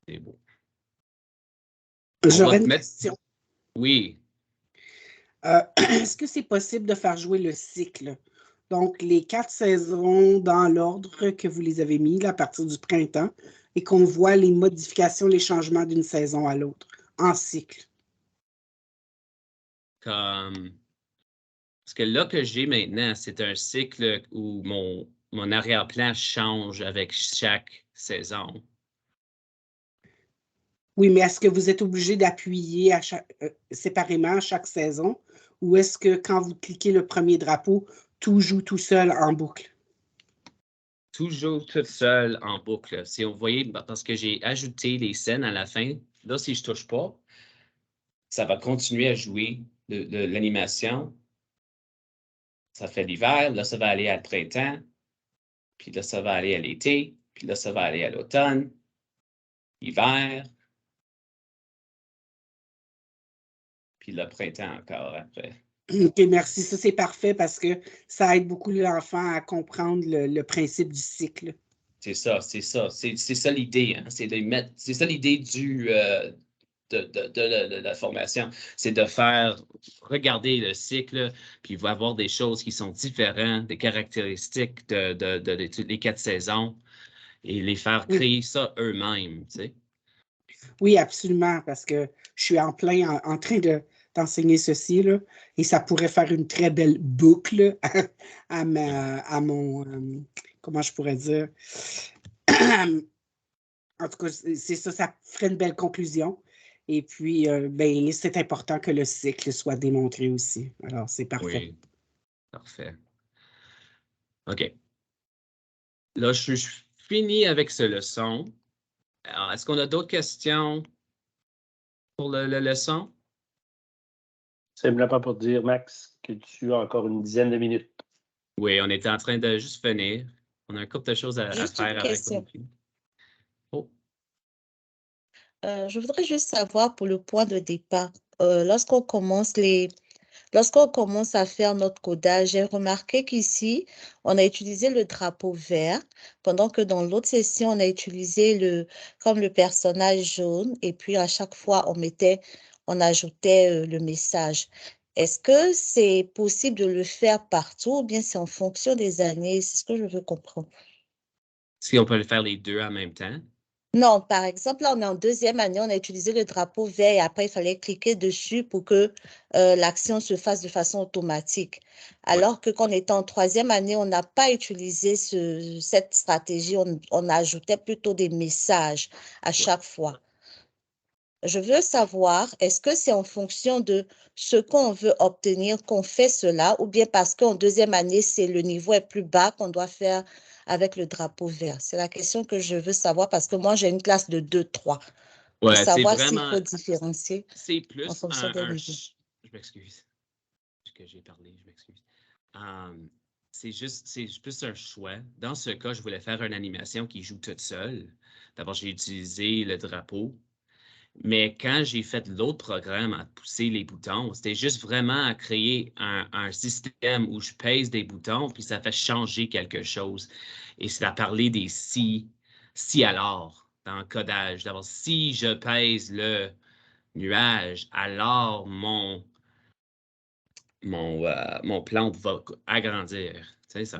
C'est beau. J'aurais une question. Oui. Est-ce que c'est possible de faire jouer le cycle? Donc, les 4 saisons dans l'ordre que vous les avez mis là, à partir du printemps et qu'on voit les modifications, les changements d'une saison à l'autre en cycle. Parce que là que j'ai maintenant, c'est un cycle où mon arrière-plan change avec chaque saison. Oui, mais est-ce que vous êtes obligé d'appuyer séparément à chaque saison ou est-ce que quand vous cliquez le premier drapeau, tout joue tout seul en boucle? Tout joue tout seul en boucle. Si vous voyez, parce que j'ai ajouté les scènes à la fin, là, si je ne touche pas, ça va continuer à jouer l'animation. Ça fait l'hiver, là, ça va aller à le printemps, puis là, ça va aller à l'été, puis là, ça va aller à l'automne, hiver, puis le printemps encore après. OK, merci. Ça, c'est parfait parce que ça aide beaucoup l'enfant à comprendre le principe du cycle. C'est ça, c'est ça. C'est ça l'idée. Hein? C'est ça l'idée de la formation. C'est de faire regarder le cycle, puis il va y avoir des choses qui sont différentes, des caractéristiques des 4 saisons, et les faire créer ça eux-mêmes. Tu sais? Oui, absolument, parce que je suis en plein en train d'enseigner ceci, là, et ça pourrait faire une très belle boucle à mon, comment je pourrais dire, en tout cas, c'est ça, ça ferait une belle conclusion. Et puis, ben, c'est important que le cycle soit démontré aussi. Alors, c'est parfait. Oui, parfait. OK. Là, je suis fini avec ce leçon. Alors, est-ce qu'on a d'autres questions pour la leçon? Simplement pour dire, Max, que tu as encore une dizaine de minutes. Oui, on était en train de juste finir. On a un couple de choses à faire avant qu'on finisse. Oh. Je voudrais juste savoir pour le point de départ, lorsqu'on commence à faire notre codage, j'ai remarqué qu'ici, on a utilisé le drapeau vert, pendant que dans l'autre session, on a utilisé comme le personnage jaune, et puis à chaque fois, on ajoutait le message. Est-ce que c'est possible de le faire partout ou bien c'est en fonction des années? C'est ce que je veux comprendre. Si on peut le faire les deux en même temps? Non, par exemple, là, on est en deuxième année, on a utilisé le drapeau vert et après, il fallait cliquer dessus pour que l'action se fasse de façon automatique. Alors que quand on était en troisième année, on n'a pas utilisé cette stratégie, on ajoutait plutôt des messages à chaque fois. Je veux savoir, est-ce que c'est en fonction de ce qu'on veut obtenir qu'on fait cela ou bien parce qu'en deuxième année, le niveau est plus bas qu'on doit faire avec le drapeau vert? C'est la question que je veux savoir parce que moi, j'ai une classe de 2-3 pour savoir s'il faut différencier en fonction des niveaux. Je m'excuse. Que j'ai parlé, je m'excuse. C'est plus un choix. Dans ce cas, je voulais faire une animation qui joue toute seule. D'abord, j'ai utilisé le drapeau. Mais quand j'ai fait l'autre programme à pousser les boutons, c'était juste vraiment à créer un système où je pèse des boutons, puis ça fait changer quelque chose. Et c'est à parler des si alors dans le codage. D'abord, si je pèse le nuage, alors mon mon plante va agrandir. Tu sais,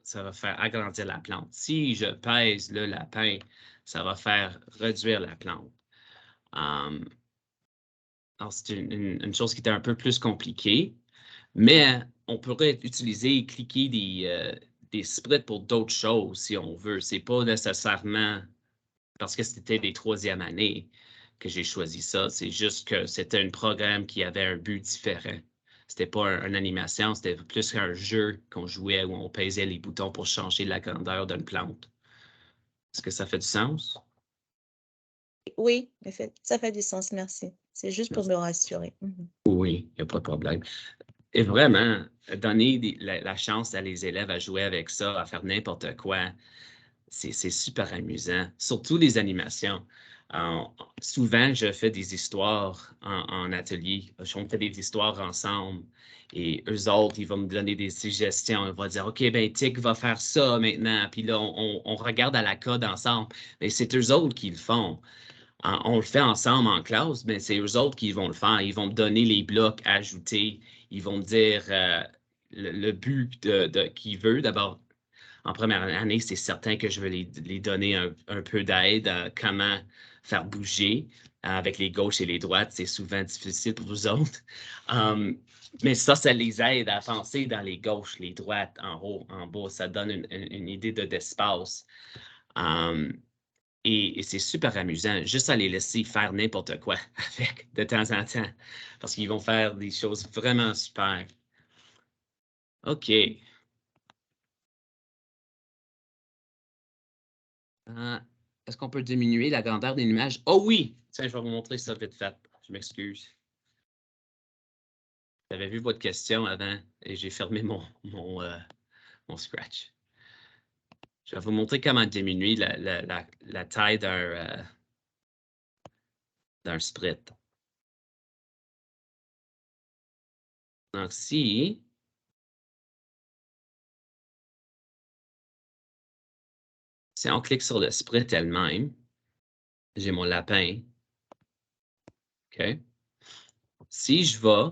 ça va faire agrandir la plante. Si je pèse le lapin, ça va faire réduire la plante. Alors, c'est une chose qui était un peu plus compliquée, mais on pourrait utiliser, cliquer des splits pour d'autres choses si on veut. C'est pas nécessairement parce que c'était des troisième années que j'ai choisi ça. C'est juste que c'était un programme qui avait un but différent. C'était pas une animation, c'était plus un jeu qu'on jouait où on pesait les boutons pour changer la grandeur d'une plante. Est-ce que ça fait du sens? Oui, ça fait du sens, merci. C'est juste pour me rassurer. Oui, il n'y a pas de problème. Et vraiment, donner la chance à les élèves à jouer avec ça, à faire n'importe quoi, c'est super amusant, surtout les animations. Souvent, je fais des histoires en atelier. On fait des histoires ensemble et eux autres, ils vont me donner des suggestions. On va dire, OK, ben Tic va faire ça maintenant. Puis là, on regarde à la code ensemble. Mais c'est eux autres qui le font. On le fait ensemble en classe, mais c'est eux autres qui vont le faire. Ils vont me donner les blocs à ajouter. Ils vont me dire le but qu'ils veulent. D'abord, en première année, c'est certain que je vais les donner un peu d'aide à comment faire bouger. Avec les gauches et les droites, c'est souvent difficile pour vous autres. Mais ça les aide à avancer dans les gauches, les droites, en haut, en bas. Ça donne une idée d'espace. Et c'est super amusant, juste à les laisser faire n'importe quoi avec de temps en temps, parce qu'ils vont faire des choses vraiment super. OK. Est-ce qu'on peut diminuer la grandeur d'une image? Oh oui! Tiens, je vais vous montrer ça vite fait. Je m'excuse. J'avais vu votre question avant et j'ai fermé mon Scratch. Je vais vous montrer comment diminuer la taille d'un split. Donc, si on clique sur le split elle-même, j'ai mon lapin. OK. Si je vais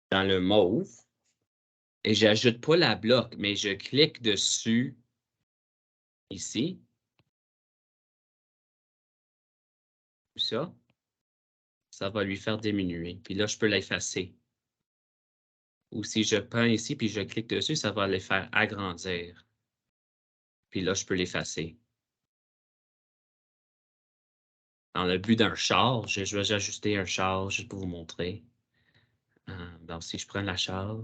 dans le mauve et j'ajoute pas la bloc, mais je clique dessus ici. Ça va lui faire diminuer. Puis là, je peux l'effacer. Ou si je prends ici puis je clique dessus, ça va les faire agrandir. Puis là, je peux l'effacer. Dans le but d'un char, je vais ajuster un char juste pour vous montrer. Donc, si je prends la char,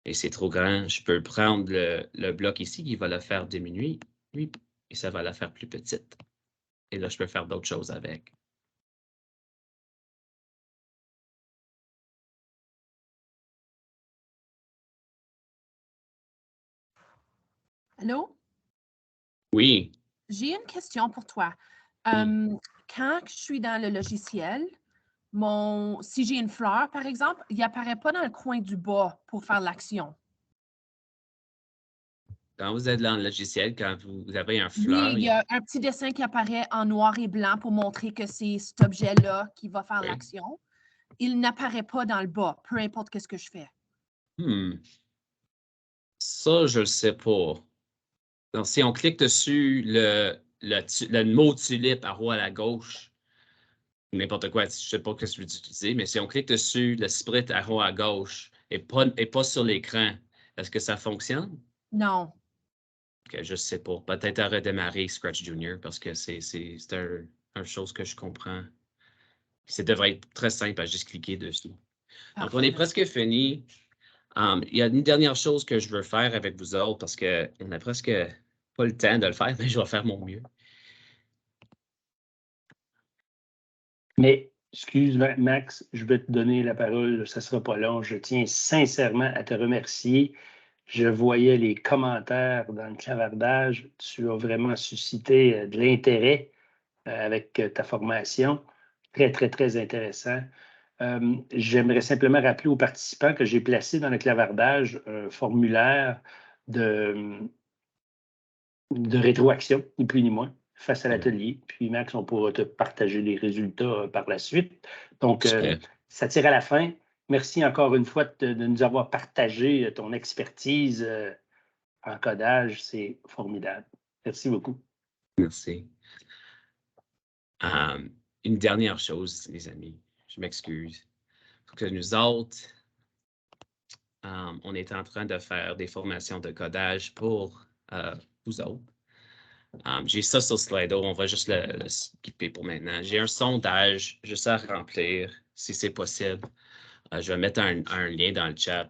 et c'est trop grand, je peux prendre le bloc ici qui va le faire diminuer, et ça va la faire plus petite. Et là, je peux faire d'autres choses avec. Allô? Oui. J'ai une question pour toi. Quand je suis dans le logiciel, si j'ai une fleur, par exemple, il n'apparaît pas dans le coin du bas pour faire l'action. Quand vous êtes dans le logiciel, quand vous avez un Oui, fleur, il y a un petit dessin qui apparaît en noir et blanc pour montrer que c'est cet objet-là qui va faire l'action. Il n'apparaît pas dans le bas, peu importe ce que je fais. Ça, je ne le sais pas. Donc, si on clique dessus le mot tulipe en haut à la gauche, n'importe quoi, je ne sais pas ce que je veux utiliser, mais si on clique dessus, le split en haut à gauche et pas sur l'écran, est-ce que ça fonctionne? Non. OK, je ne sais pas. Peut-être à redémarrer Scratch Junior parce que c'est une chose que je comprends. Ça devrait être très simple à juste cliquer dessus. Donc, on est presque fini. Il y a une dernière chose que je veux faire avec vous autres parce qu'on n'a presque pas le temps de le faire, mais je vais faire mon mieux. Mais, excuse Max, je vais te donner la parole, ça ne sera pas long. Je tiens sincèrement à te remercier. Je voyais les commentaires dans le clavardage. Tu as vraiment suscité de l'intérêt avec ta formation. Très, très, très intéressant. J'aimerais simplement rappeler aux participants que j'ai placé dans le clavardage un formulaire de rétroaction, ni plus ni moins. face à l'atelier. Puis, Max, on pourra te partager les résultats par la suite. Donc, ça tire à la fin. Merci encore une fois de nous avoir partagé ton expertise en codage. C'est formidable. Merci beaucoup. Merci. Une dernière chose, les amis. Je m'excuse. Que nous autres, on est en train de faire des formations de codage pour vous autres. J'ai ça sur Slido, on va juste le skipper pour maintenant. J'ai un sondage juste à remplir, si c'est possible. Je vais mettre un lien dans le chat.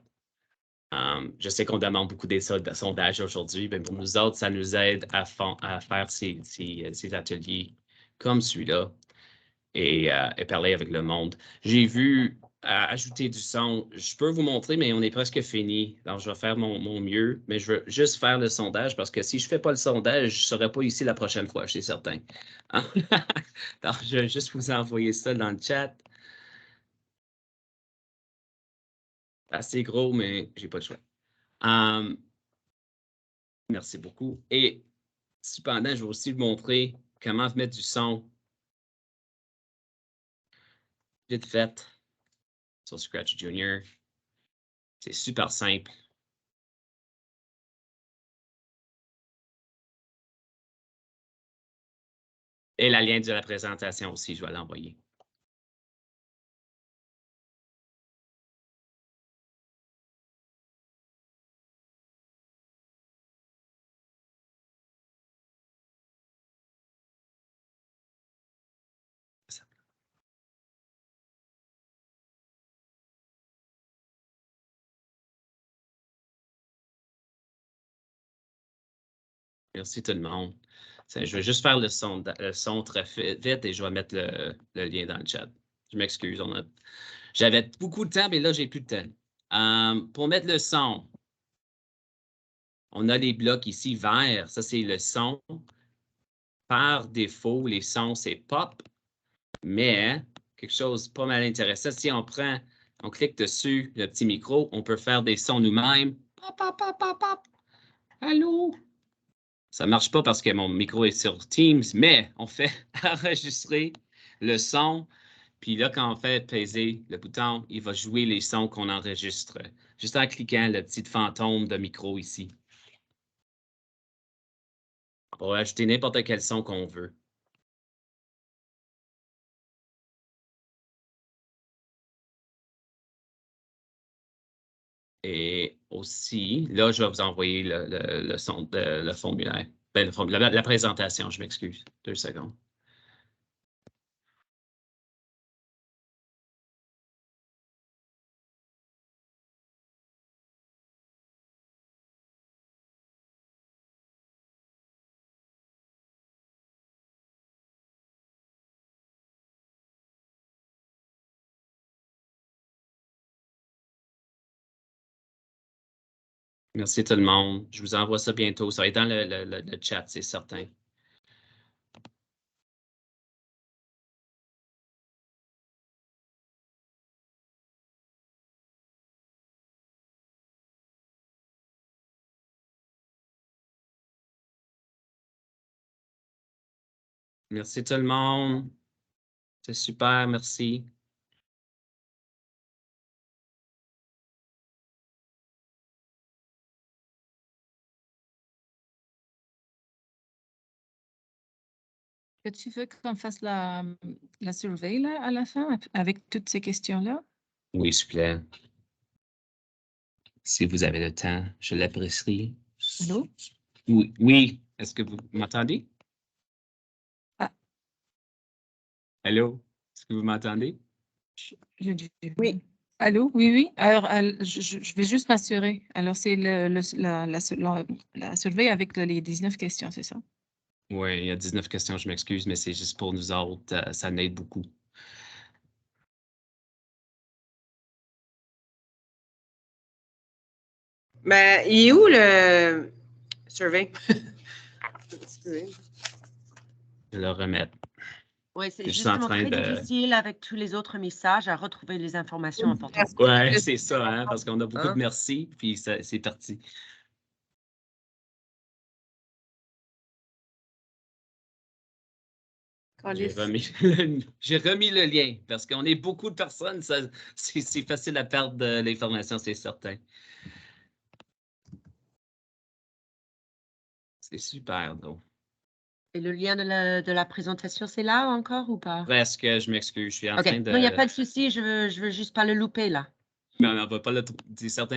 Je sais qu'on demande beaucoup des sondages aujourd'hui, mais pour nous autres, ça nous aide à faire ces ateliers comme celui-là et parler avec le monde. J'ai vu ajouter du son. Je peux vous montrer, mais on est presque fini. Alors, je vais faire mon mieux, mais je veux juste faire le sondage parce que si je ne fais pas le sondage, je ne serai pas ici la prochaine fois, c'est certain. Alors, je vais juste vous envoyer ça dans le chat. Assez gros, mais je n'ai pas le choix. Merci beaucoup. Et cependant, je vais aussi vous montrer comment mettre du son vite fait sur Scratch Junior. C'est super simple. Et le lien de la présentation aussi, je vais l'envoyer. Merci tout le monde. Je vais juste faire le son très vite et je vais mettre le lien dans le chat. Je m'excuse. J'avais beaucoup de temps, mais là, j'ai plus de temps. Pour mettre le son, on a les blocs ici verts. Ça, c'est le son. Par défaut, les sons, c'est pop. Mais quelque chose pas mal intéressant. Si on clique dessus, le petit micro, on peut faire des sons nous-mêmes. Pop, pop, pop, pop, pop. Allô? Ça ne marche pas parce que mon micro est sur Teams, mais on fait enregistrer le son. Puis là, quand on fait peser le bouton, il va jouer les sons qu'on enregistre juste en cliquant le petit fantôme de micro ici. On va ajouter n'importe quel son qu'on veut. Et aussi, là, je vais vous envoyer le formulaire. Ben, la présentation, je m'excuse. 2 secondes. Merci tout le monde. Je vous envoie ça bientôt. Ça va être dans le chat, c'est certain. Merci tout le monde. C'est super, merci. Tu veux qu'on fasse la surveille là, à la fin avec toutes ces questions-là? Oui, s'il vous plaît. Si vous avez le temps, je l'apprécierai. Allô? Oui, oui. Est-ce que vous m'entendez? Ah. Allô? Est-ce que vous m'entendez? Oui. Allô? Oui, oui. Alors, je vais juste m'assurer. Alors, c'est la surveille avec les 19 questions, c'est ça? Oui, il y a 19 questions, je m'excuse, mais c'est juste pour nous autres. Ça m'aide beaucoup. Ben, il est où le survey? Excusez. Je vais le remettre. Oui, c'est Je suis justement en train très de... difficile avec tous les autres messages à retrouver les informations importantes. Oui, c'est ça, hein, parce qu'on a beaucoup de merci, puis c'est parti. J'ai remis le lien parce qu'on est beaucoup de personnes. C'est facile à perdre l'information, c'est certain. C'est super drôle. Et le lien de la présentation, c'est là encore ou pas? Presque, je m'excuse. Je suis en OK. train de. Non, il n'y a pas de souci. Je veux juste pas le louper, là. Non, on ne va pas le dire certain.